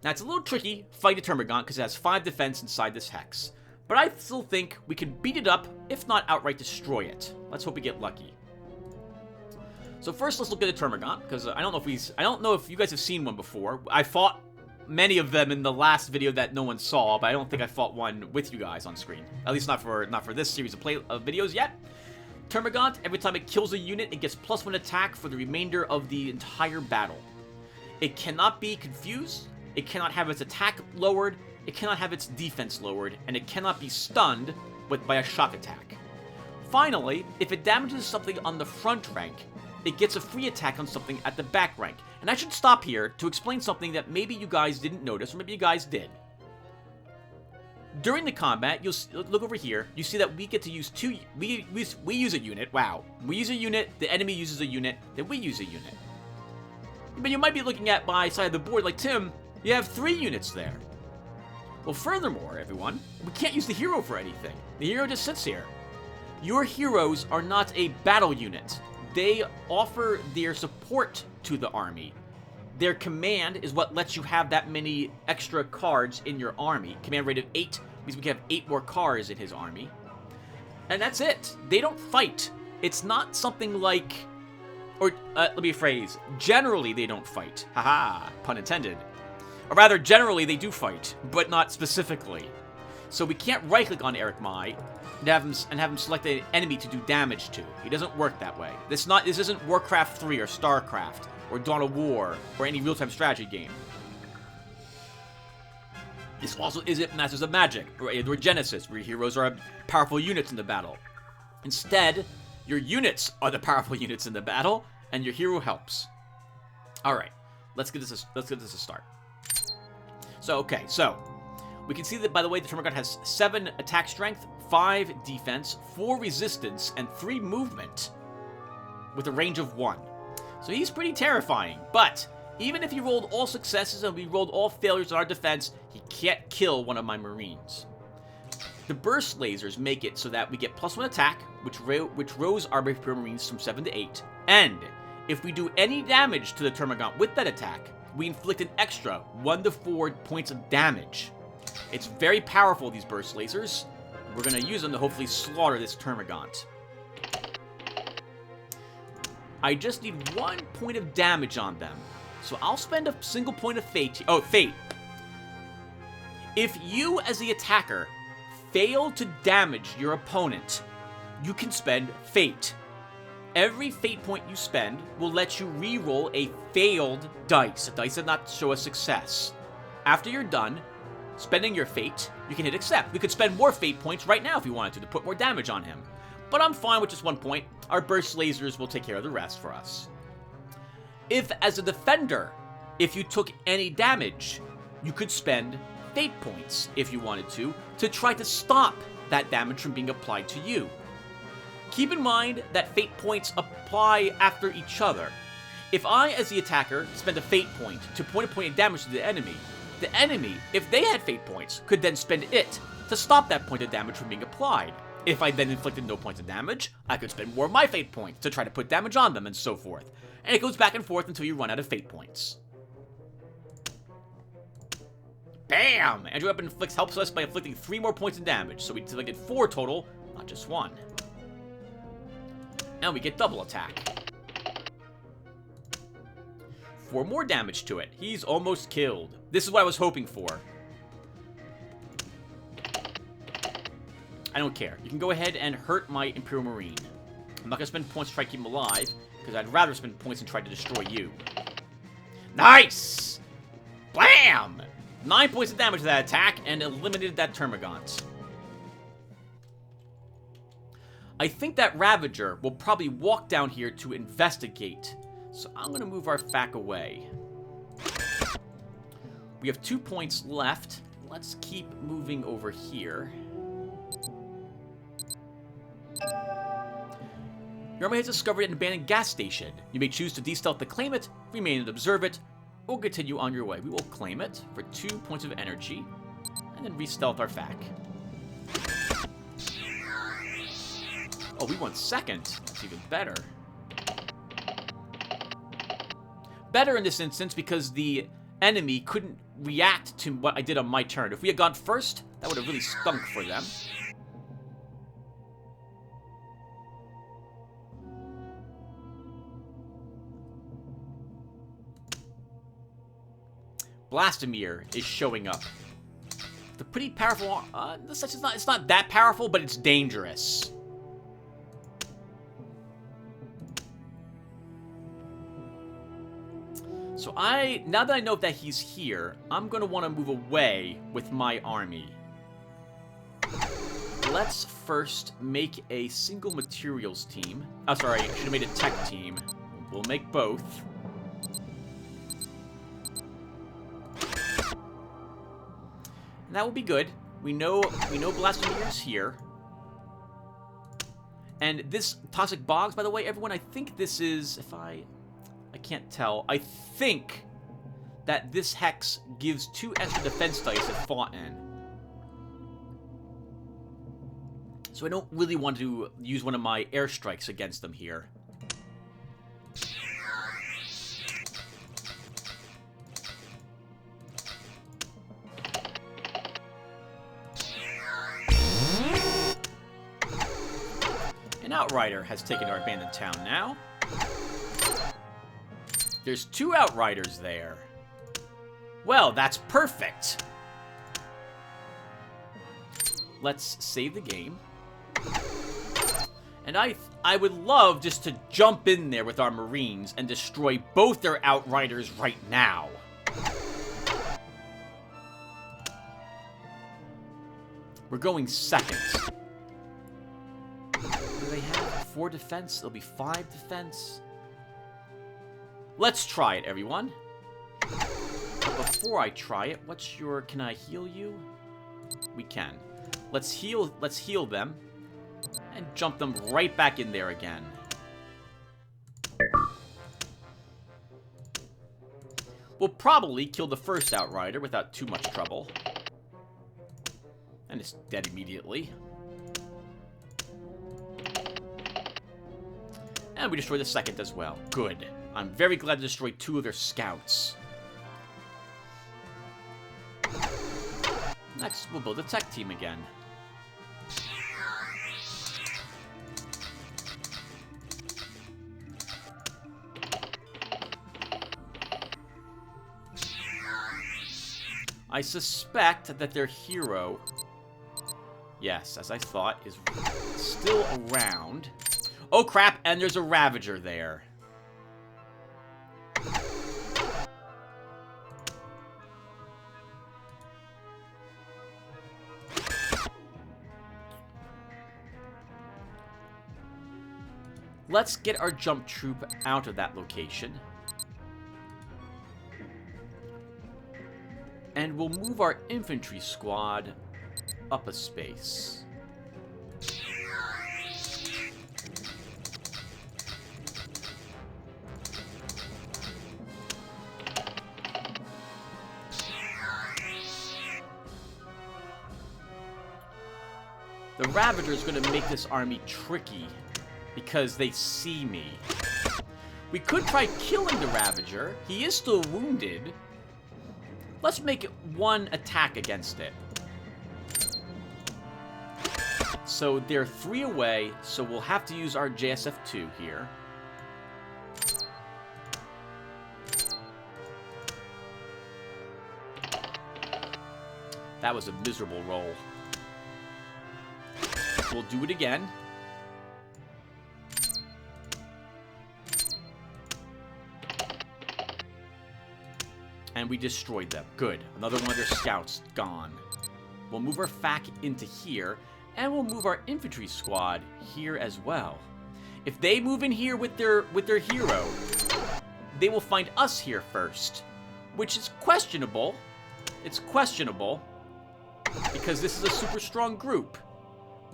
Now, it's a little tricky fighting a Termagant because it has 5 defense inside this hex. But I still think we can beat it up, if not outright destroy it. Let's hope we get lucky. So first, let's look at the Termagant, because I don't know if you guys have seen one before. I fought many of them in the last video that no one saw, but I don't think I fought one with you guys on screen. At least not for this series of videos yet. Termagant, every time it kills a unit, it gets +1 attack for the remainder of the entire battle. It cannot be confused, it cannot have its attack lowered, it cannot have its defense lowered, and it cannot be stunned by a shock attack. Finally, if it damages something on the front rank, it gets a free attack on something at the back rank. And I should stop here to explain something that maybe you guys didn't notice, or maybe you guys did. During the combat, you'll look over here, you see that we get to use we use a unit, wow. We use a unit, the enemy uses a unit, then we use a unit. But you might be looking at my side of the board like, Tim, you have 3 units there. Well, furthermore, everyone, we can't use the hero for anything. The hero just sits here. Your heroes are not a battle unit. They offer their support to the army. Their command is what lets you have that many extra cards in your army. Command rate of 8 means we can have 8 more cards in his army. And that's it. They don't fight. It's not something like... Or, let me rephrase. Generally, they don't fight. Haha, pun intended. Or rather, generally, they do fight, but not specifically. So we can't right-click on Eric Mai and have him select an enemy to do damage to. He doesn't work that way. This isn't Warcraft 3 or StarCraft or Dawn of War or any real-time strategy game. This also isn't Masters of Magic or Genesis, where your heroes are powerful units in the battle. Instead, your units are the powerful units in the battle, and your hero helps. All right, let's get this a start. So we can see that, by the way, the Termagant has 7 attack strength, 5 defense, 4 resistance, and 3 movement, with a range of 1. So he's pretty terrifying, but even if he rolled all successes and we rolled all failures on our defense, he can't kill one of my Marines. The burst lasers make it so that we get +1 attack, which rose our Imperial Marines from 7 to 8, and if we do any damage to the Termagant with that attack, we inflict an extra 1 to 4 points of damage. It's very powerful, these burst lasers. We're going to use them to hopefully slaughter this Termagant. I just need 1 point of damage on them. So I'll spend a single point of fate. Oh, fate. If you, as the attacker, fail to damage your opponent, you can spend fate. Every fate point you spend will let you re-roll a failed dice, a dice that not show a success. After you're done spending your fate, you can hit accept. We could spend more fate points right now if we wanted to put more damage on him. But I'm fine with just 1 point. Our burst lasers will take care of the rest for us. If, as a defender, if you took any damage, you could spend fate points, if you wanted to try to stop that damage from being applied to you. Keep in mind that fate points apply after each other. If I, as the attacker, spend a fate point to point damage to the enemy, if they had fate points, could then spend it to stop that point of damage from being applied. If I then inflicted no points of damage, I could spend more of my fate points to try to put damage on them, and so forth. And it goes back and forth until you run out of fate points. Bam! Andrew Weapon helps us by inflicting 3 more points of damage, so we get 4 total, not just 1. And we get double attack. 4 more damage to it. He's almost killed. This is what I was hoping for. I don't care. You can go ahead and hurt my Imperial Marine. I'm not going to spend points to try to keep him alive, because I'd rather spend points and try to destroy you. Nice! Blam! 9 points of damage to that attack, and eliminated that Termagant. I think that Ravager will probably walk down here to investigate. So I'm going to move our FAC away. We have 2 points left. Let's keep moving over here. Your army has discovered an abandoned gas station. You may choose to de-stealth to claim it, remain and observe it, or continue on your way. We will claim it for 2 points of energy, and then re-stealth our FAC. Oh, we won second. That's even better. Better in this instance because the enemy couldn't react to what I did on my turn. If we had gone first, that would have really stunk for them. Blastomir is showing up. The pretty powerful... it's not that powerful, but it's dangerous. So now that I know that he's here, I'm going to want to move away with my army. Let's first make a single materials team. Oh, sorry, I should have made a tech team. We'll make both. And that will be good. We know Blastomir's here. And this Toxic Bogs, by the way, everyone, I think this is, I can't tell. I think that this hex gives 2 extra defense dice if fought in. So I don't really want to use one of my airstrikes against them here. An Outrider has taken our abandoned town now. There's 2 Outriders there. Well, that's perfect. Let's save the game. And I would love just to jump in there with our Marines and destroy both their Outriders right now. We're going second. What do they have? 4 defense? It'll be 5 defense. Let's try it, everyone. But before I try it, can I heal you? We can. Let's heal them and jump them right back in there again. We'll probably kill the first Outrider without too much trouble. And it's dead immediately. And we destroy the second as well. Good. I'm very glad to destroy 2 of their scouts. Next, we'll build a tech team again. I suspect that their hero, yes, as I thought, is still around. Oh crap, and there's a Ravager there. Let's get our jump troop out of that location. And we'll move our infantry squad up a space. The Ravager is going to make this army tricky because they see me. We could try killing the Ravager. He is still wounded. Let's make it one attack against it. So they're 3 away, so we'll have to use our JSF-2 here. That was a miserable roll. We'll do it again. And we destroyed them. Good. Another one of their scouts gone. We'll move our FAC into here, and we'll move our infantry squad here as well. If they move in here with their hero, they will find us here first, which is questionable. It's questionable because this is a super strong group.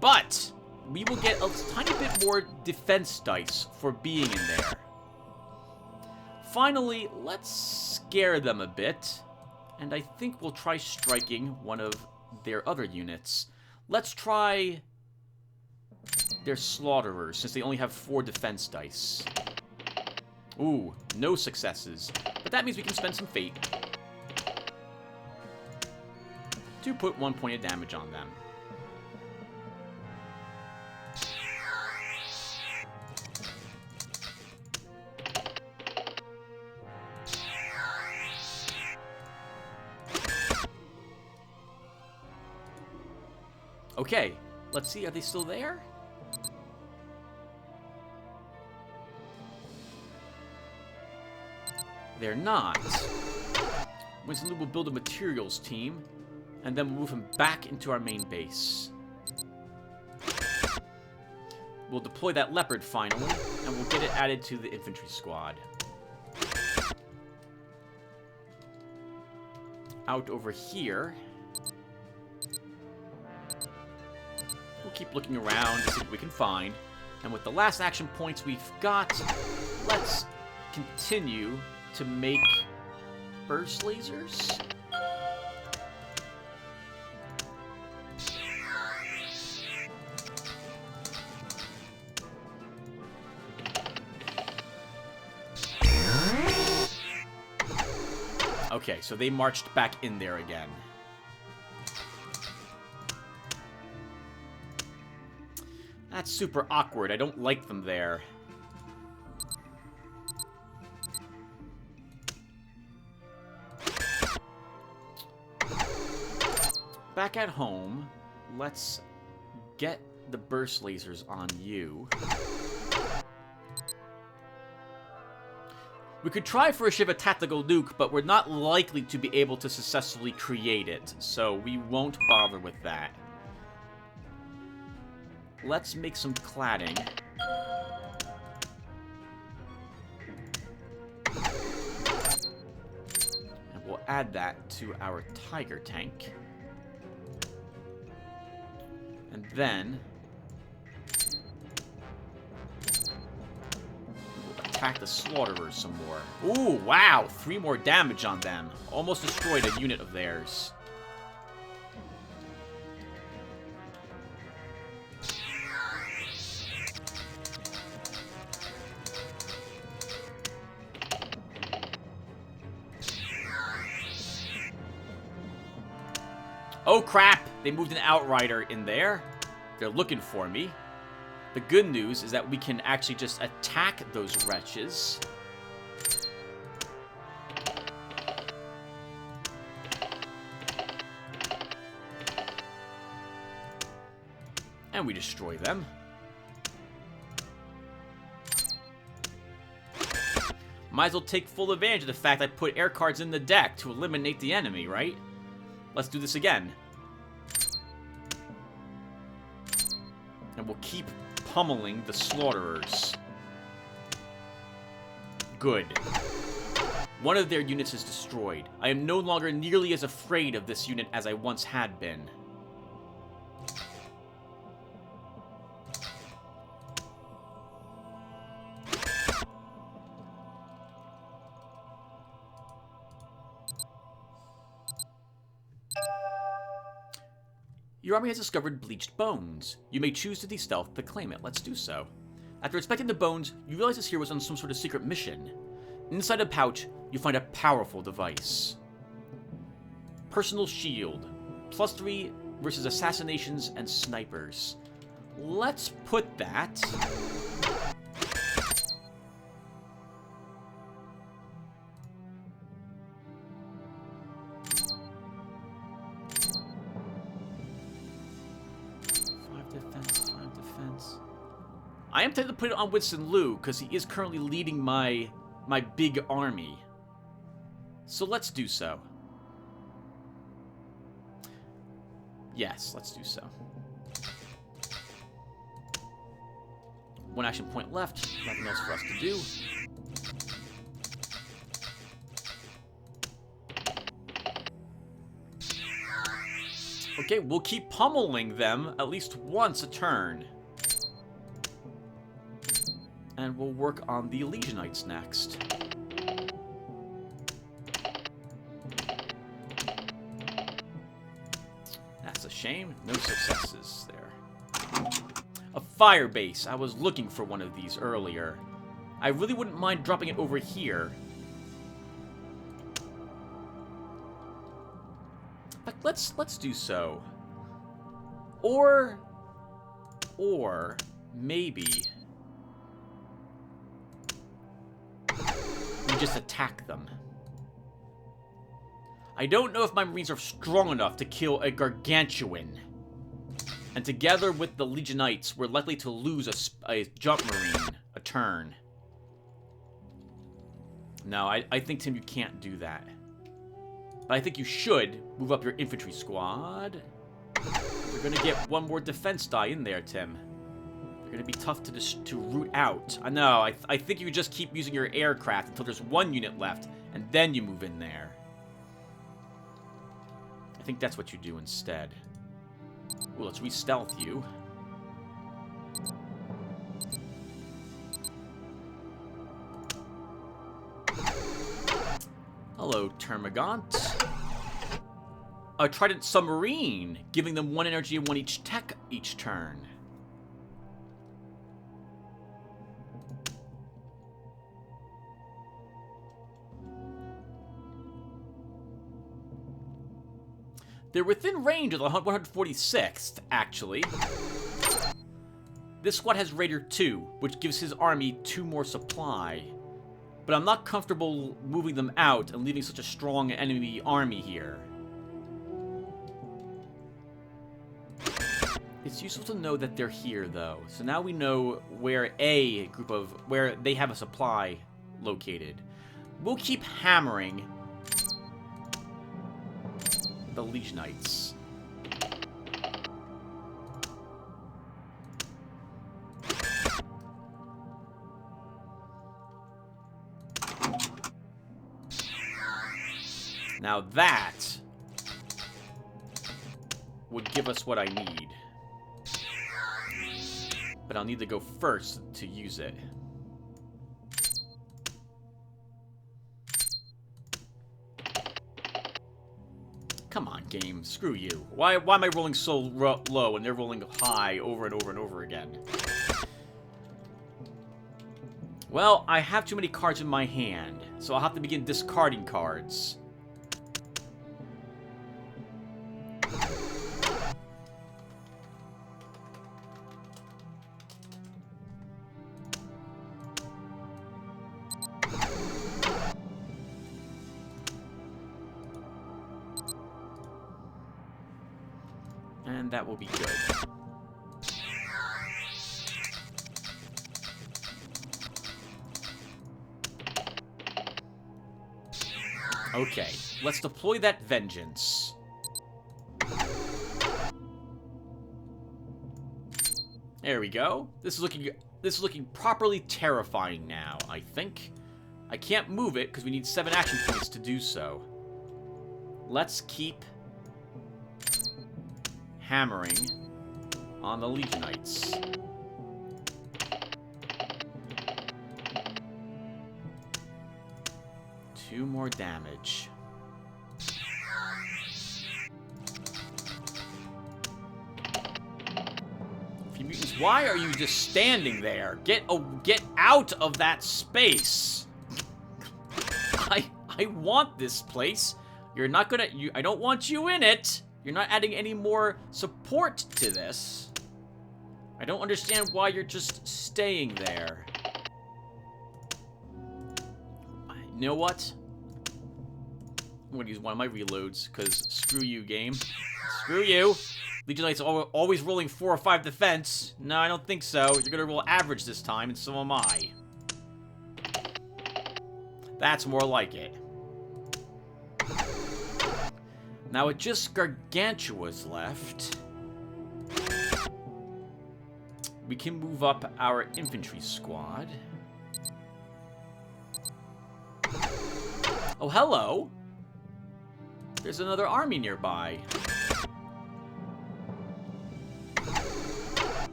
But we will get a tiny bit more defense dice for being in there. Finally, let's scare them a bit. And I think we'll try striking one of their other units. Let's try their slaughterers, since they only have 4 defense dice. Ooh, no successes. But that means we can spend some fate to put 1 point of damage on them. Okay, let's see, are they still there? They're not. Winston will build a materials team, and then we'll move him back into our main base. We'll deploy that leopard finally, and we'll get it added to the infantry squad. Out over here, we'll keep looking around to see what we can find. And with the last action points we've got, let's continue to make burst lasers. Okay, so they marched back in there again. That's super awkward. I don't like them there. Back at home, let's get the burst lasers on you. We could try for a Shiva tactical nuke, but we're not likely to be able to successfully create it, so we won't bother with that. Let's make some cladding. And we'll add that to our Tiger tank. And then we'll attack the Slaughterers some more. Ooh, wow! 3 more damage on them. Almost destroyed a unit of theirs. Oh crap! They moved an Outrider in there. They're looking for me. The good news is that we can actually just attack those wretches. And we destroy them. Might as well take full advantage of the fact I put air cards in the deck to eliminate the enemy, right? Let's do this again. And we'll keep pummeling the Slaughterers. Good. One of their units is destroyed. I am no longer nearly as afraid of this unit as I once had been. Your army has discovered bleached bones. You may choose to de-stealth to claim it. Let's do so. After inspecting the bones, you realize this hero was on some sort of secret mission. Inside a pouch, you find a powerful device. Personal shield. +3 versus assassinations and snipers. Let's put that... I am tempted to put it on Winston Liu, because he is currently leading my big army. So let's do so. Yes, let's do so. One action point left. Nothing else for us to do. Okay, we'll keep pummeling them at least once a turn. And we'll work on the Legionites next. That's a shame. No successes there. A fire base. I was looking for one of these earlier. I really wouldn't mind dropping it over here. But let's do so. Or maybe we just attack them. I don't know if my Marines are strong enough to kill a Gargantuan. And together with the Legionites, we're likely to lose a jump Marine a turn. No, I think, Tim, you can't do that. But I think you should move up your infantry squad. You're going to get one more defense die in there, Tim. They're going to be tough to root out. I know, I think you just keep using your aircraft until there's one unit left, and then you move in there. I think that's what you do instead. Ooh, let's re-stealth you. Hello, Termagant. A Trident Submarine, giving them 1 energy and 1 each tech each turn. They're within range of the 146th, actually. This squad has Raider 2, which gives his army 2 more supply. But I'm not comfortable moving them out and leaving such a strong enemy army here. It's useful to know that they're here, though. So now we know where where they have a supply located. We'll keep hammering the Legionites. Now that would give us what I need. But I'll need to go first to use it. Come on, game. Screw you. Why am I rolling so low and they're rolling high over and over and over again? Well, I have too many cards in my hand, so I'll have to begin discarding cards. And that will be good. Okay, let's deploy that vengeance. There we go. This is looking properly terrifying now, I think. I can't move it because we need 7 action points to do so. Let's keep hammering on the Legionites. Two more damage. why are you just standing there? Get out of that space. I want this place. You're not gonna... I don't want you in it. You're not adding any more support to this. I don't understand why you're just staying there. You know what? I'm gonna use one of my reloads, because screw you, game. Screw you. Legion Knight's always rolling 4 or 5 defense. No, I don't think so. You're gonna roll average this time, and so am I. That's more like it. Now, with just Gargantuas left, we can move up our infantry squad. Oh, hello! There's another army nearby.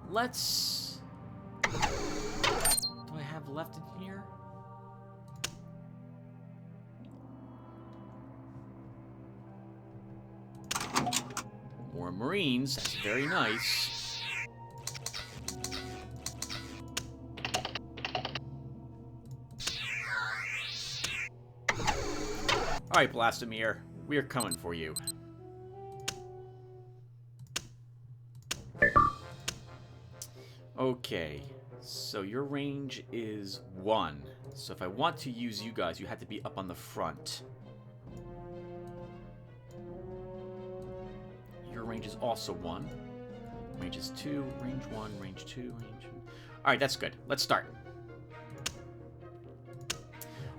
Let's... Do I have left in here? More Marines. That's very nice. Alright, Blastomir. We are coming for you. Okay. So your range is 1. So if I want to use you guys, you have to be up on the front. Your range is also 1. Range is 2. Range 1. Range 2. Range 2. Alright, that's good. Let's start.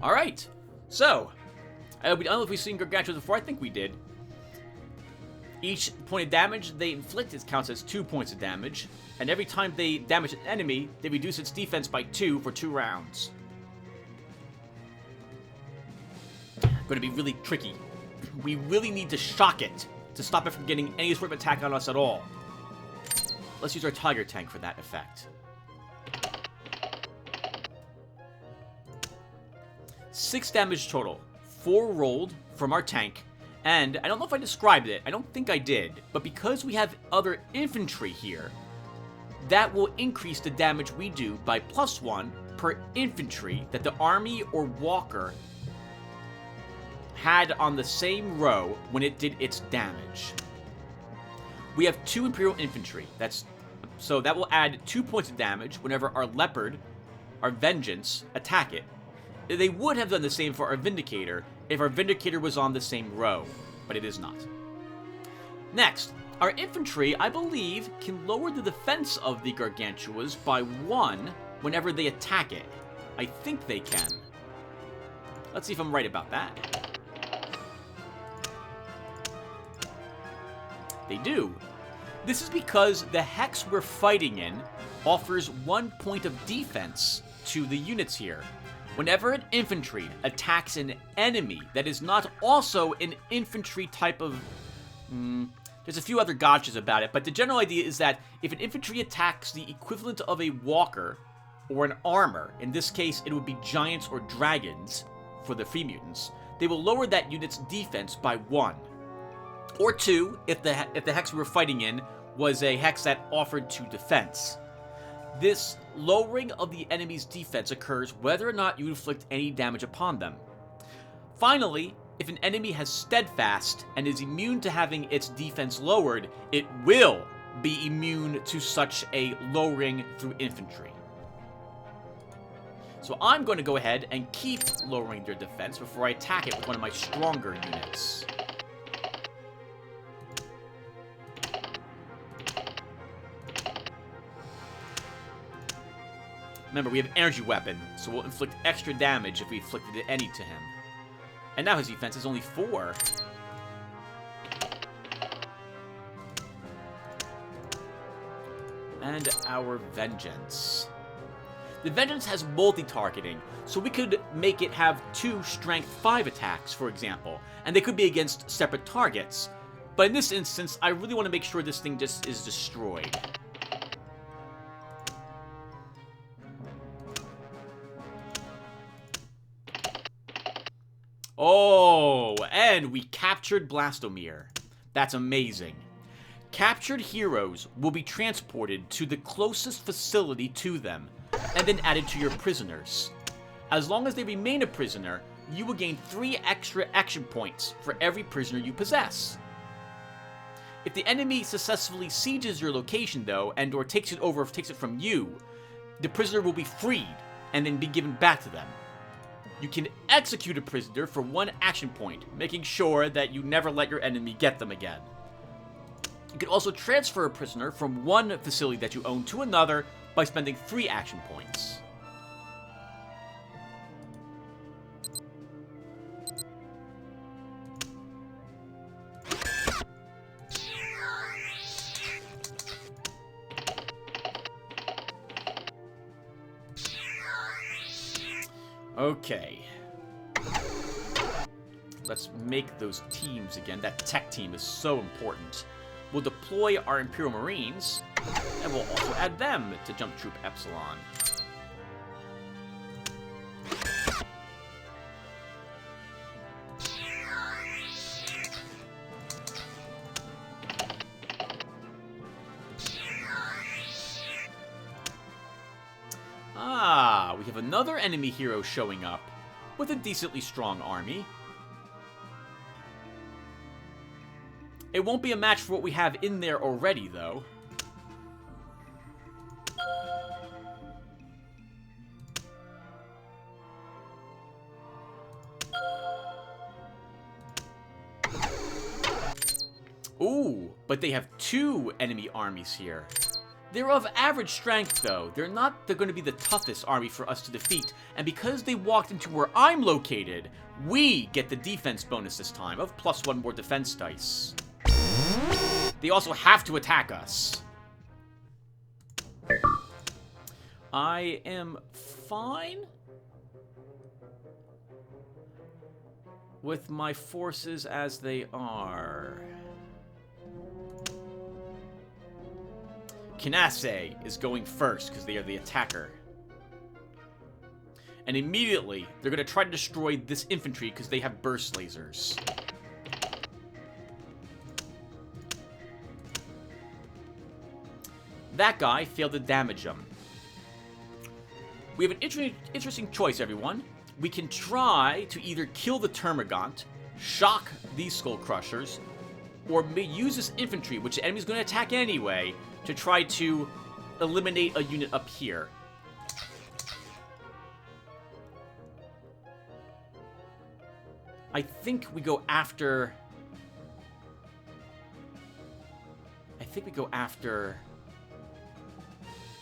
Alright. So, I don't know if we've seen Gargantuas before. I think we did. Each point of damage they inflict counts as 2 points of damage. And every time they damage an enemy, they reduce its defense by 2 for 2 rounds. Going to be really tricky. We really need to shock it to stop it from getting any sort of attack on us at all. Let's use our Tiger Tank for that effect. 6 damage total. 4 rolled from our tank. And I don't know if I described it. I don't think I did. But because we have other infantry here, that will increase the damage we do by +1 per infantry that the army or walker had on the same row when it did its damage. We have 2 Imperial Infantry. So that will add 2 points of damage whenever our Leopard, our Vengeance, attack it. They would have done the same for our Vindicator if our Vindicator was on the same row, but it is not. Next, our infantry, I believe, can lower the defense of the Gargantuas by 1 whenever they attack it. I think they can. Let's see if I'm right about that. They do. This is because the hex we're fighting in offers 1 point of defense to the units here. Whenever an infantry attacks an enemy that is not also an infantry type of... there's a few other gotchas about it, but the general idea is that if an infantry attacks the equivalent of a walker or an armor, in this case it would be giants or dragons for the free mutants, they will lower that unit's defense by 1. Or 2 if the hex we were fighting in was a hex that offered 2 defense. This lowering of the enemy's defense occurs whether or not you inflict any damage upon them. Finally, if an enemy has steadfast and is immune to having its defense lowered, it will be immune to such a lowering through infantry. So I'm going to go ahead and keep lowering their defense before I attack it with one of my stronger units. Remember, we have energy weapon, so we'll inflict extra damage if we inflicted any to him. And now his defense is only 4. And our Vengeance. The Vengeance has multi-targeting, so we could make it have 2 Strength 5 attacks, for example, and they could be against separate targets. But in this instance, I really want to make sure this thing just is destroyed. Oh, and we captured Blastomir. That's amazing. Captured heroes will be transported to the closest facility to them, and then added to your prisoners. As long as they remain a prisoner, you will gain 3 extra action points for every prisoner you possess. If the enemy successfully sieges your location, though, and or takes it over, takes it from you, the prisoner will be freed, and then be given back to them. You can execute a prisoner for 1 action point, making sure that you never let your enemy get them again. You can also transfer a prisoner from one facility that you own to another by spending 3 action points. Okay. Let's make those teams again. That tech team is so important. We'll deploy our Imperial Marines, and we'll also add them to Jump Troop Epsilon. Ah, we have another enemy hero showing up with a decently strong army. It won't be a match for what we have in there already, though. Ooh, but they have 2 enemy armies here. They're of average strength, though. They're going to be the toughest army for us to defeat. And because they walked into where I'm located, we get the defense bonus this time of +1 more defense dice. They also have to attack us. I am fine with my forces as they are. Kinase is going first because they are the attacker. And immediately, they're going to try to destroy this infantry because they have burst lasers. That guy failed to damage him. We have an interesting choice, everyone. We can try to either kill the Termagant, shock these Skull Crushers, or use this infantry, which the enemy's going to attack anyway, to try to eliminate a unit up here. I think we go after...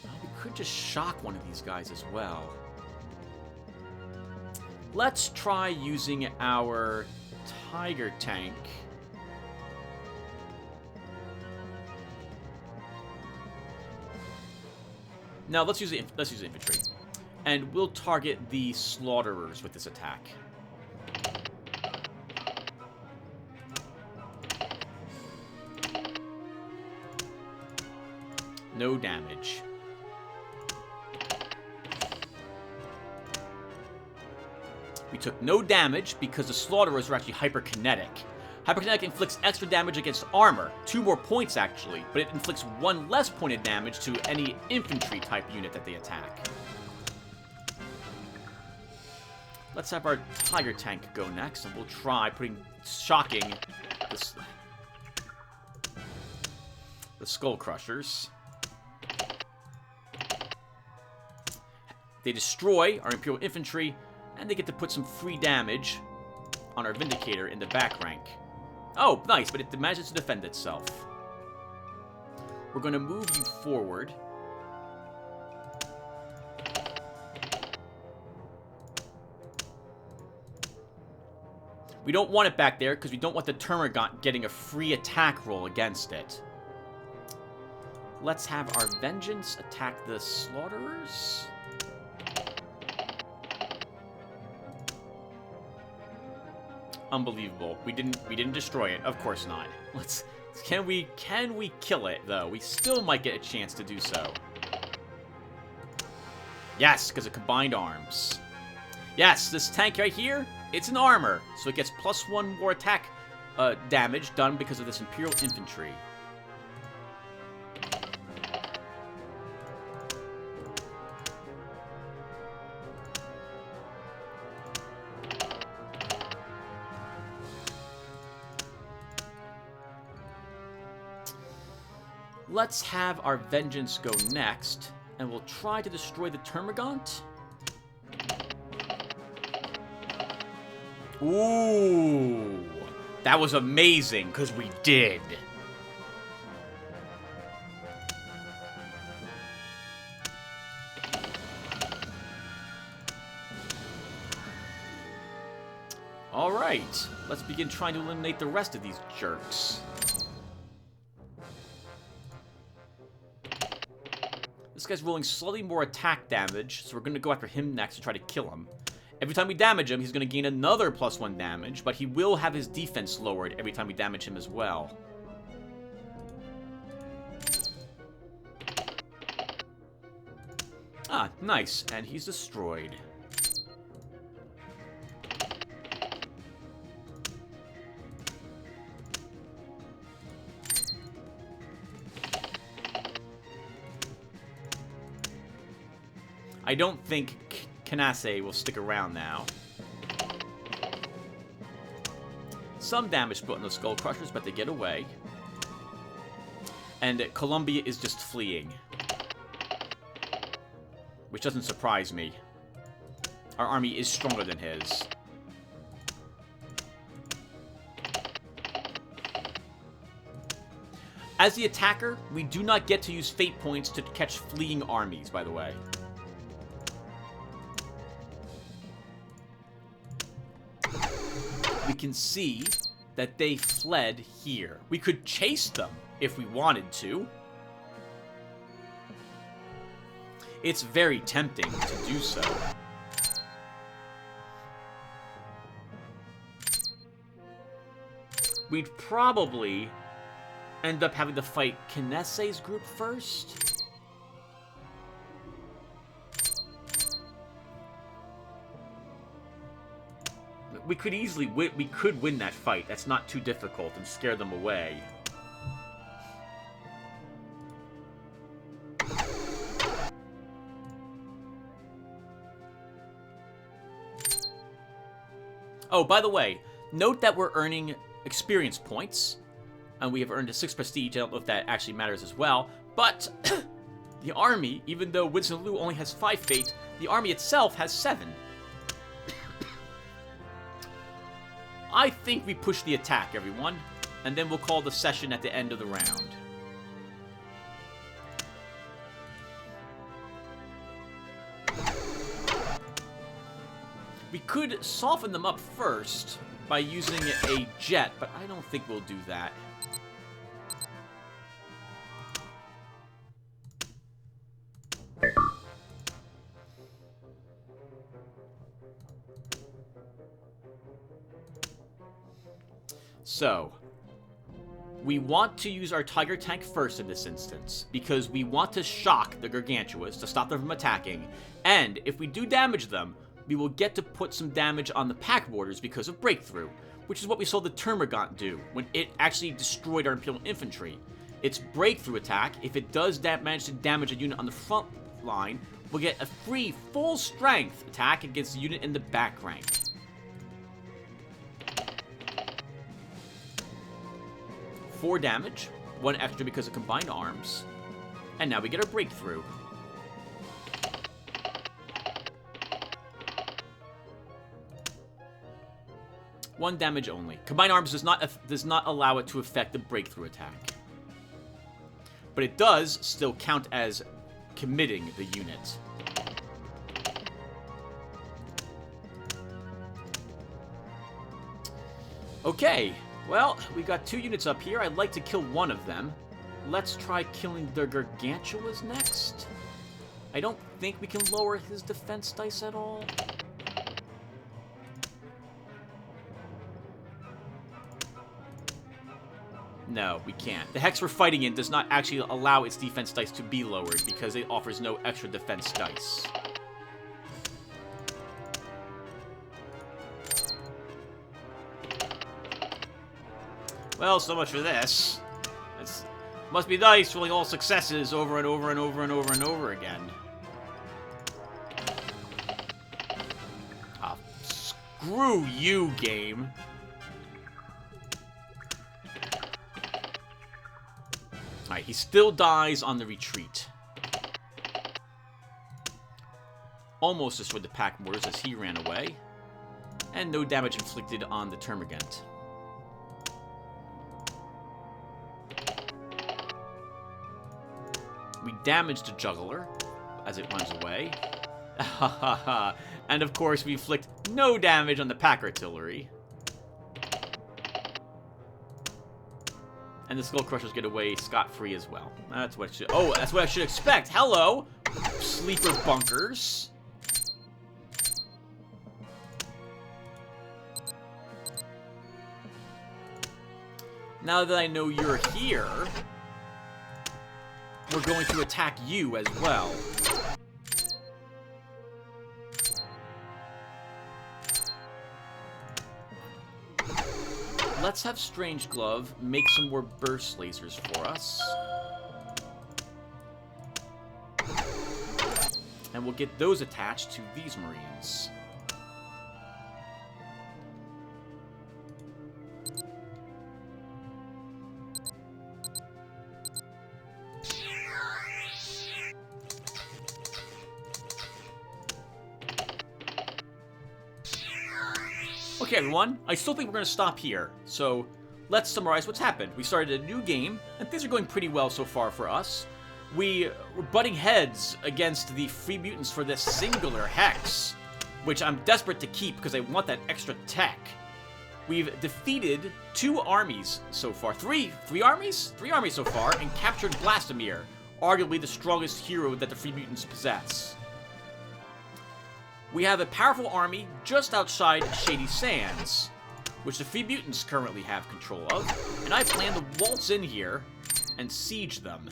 Well, we could just shock one of these guys as well. Let's try using our Tiger Tank. No, let's use the infantry. And we'll target the Slaughterers with this attack. No damage. We took no damage because the Slaughterers are actually hyperkinetic. Hyperkinetic inflicts extra damage against armor, 2 more points actually, but it inflicts 1 less pointed damage to any infantry type unit that they attack. Let's have our Tiger Tank go next, and we'll try shocking the Skull Crushers. They destroy our Imperial Infantry, and they get to put some free damage on our Vindicator in the back rank. Oh, nice, but it manages to defend itself. We're going to move you forward. We don't want it back there because we don't want the Termagant getting a free attack roll against it. Let's have our Vengeance attack the Slaughterers. Unbelievable. We didn't destroy it. Of course not. Can we kill it though? We still might get a chance to do so. Yes, because of combined arms. Yes, this tank right here, it's an armor, so it gets +1 more attack damage done because of this Imperial Infantry. Let's have our vengeance go next, and we'll try to destroy the Termagant. Ooh, that was amazing, because we did. Alright, let's begin trying to eliminate the rest of these jerks. This guy's rolling slightly more attack damage, so we're going to go after him next and try to kill him. Every time we damage him, he's going to gain another +1 damage, but he will have his defense lowered every time we damage him as well. Ah, nice, and he's destroyed. I don't think Canase will stick around now. Some damage put on the Skull Crushers, but they get away. And Columbia is just fleeing. Which doesn't surprise me. Our army is stronger than his. As the attacker, we do not get to use fate points to catch fleeing armies, by the way. We can see that they fled here. We could chase them if we wanted to. It's very tempting to do so. We'd probably end up having to fight Kinese's group first. We could easily win. We could win that fight. That's not too difficult and scare them away. Oh, by the way, note that we're earning experience points, and we have earned a 6 prestige. I don't know if that actually matters as well, but the army, even though Winston Liu only has 5 fate, the army itself has 7. I think we push the attack, everyone, and then we'll call the session at the end of the round. We could soften them up first by using a jet, but I don't think we'll do that. So, we want to use our Tiger Tank first in this instance, because we want to shock the Gargantuas to stop them from attacking, and if we do damage them, we will get to put some damage on the pack borders because of Breakthrough, which is what we saw the Termagant do when it actually destroyed our Imperial Infantry. Its Breakthrough attack, if it does manage to damage a unit on the front line, will get a free full strength attack against the unit in the back rank. Four damage, 1 extra because of combined arms, and now we get our Breakthrough. One damage only. Combined arms does not allow it to affect the Breakthrough attack, but it does still count as committing the unit. Okay. Well, we got 2 units up here. I'd like to kill one of them. Let's try killing the Gargantuas next. I don't think we can lower his defense dice at all. No, we can't. The hex we're fighting in does not actually allow its defense dice to be lowered because it offers no extra defense dice. Well, so much for this. It must be nice rolling all successes over and over and over and over and over again. Ah, screw you, game. Alright, he still dies on the retreat. Almost destroyed the pack mortars as he ran away. And no damage inflicted on the Termagant. We damaged the Juggler as it runs away. And of course, we inflict no damage on the pack artillery. And the Skull Crushers get away scot-free as well. That's what I should... Oh, that's what I should expect. Hello, sleeper bunkers. Now that I know you're here, we're going to attack you as well. Let's have Strange Glove make some more burst lasers for us. And we'll get those attached to these Marines. Okay, everyone, I still think we're going to stop here. So, let's summarize what's happened. We started a new game, and things are going pretty well so far for us. We were butting heads against the Free Mutants for this singular hex, which I'm desperate to keep because I want that extra tech. We've defeated 2 armies so far. Three armies? 3 armies so far, and captured Blastomir, arguably the strongest hero that the Free Mutants possess. We have a powerful army just outside Shady Sands, which the Free Mutants currently have control of, and I plan to waltz in here and siege them.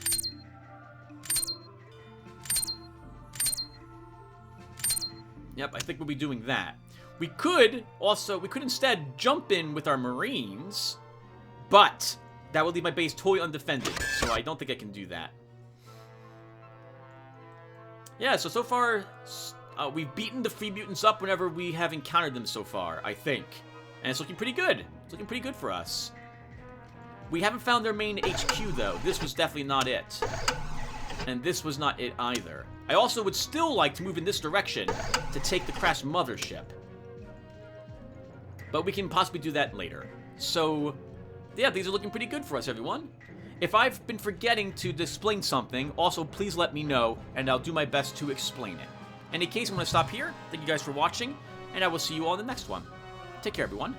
Yep, I think we'll be doing that. We could instead jump in with our Marines, but that would leave my base totally undefended, so I don't think I can do that. Yeah, so far... we've beaten the Free Mutants up whenever we have encountered them so far, I think. And it's looking pretty good. It's looking pretty good for us. We haven't found their main HQ, though. This was definitely not it. And this was not it either. I also would still like to move in this direction to take the crashed mothership. But we can possibly do that later. So, yeah, these are looking pretty good for us, everyone. If I've been forgetting to explain something, also please let me know, and I'll do my best to explain it. In any case, I'm going to stop here. Thank you guys for watching, and I will see you all in the next one. Take care, everyone.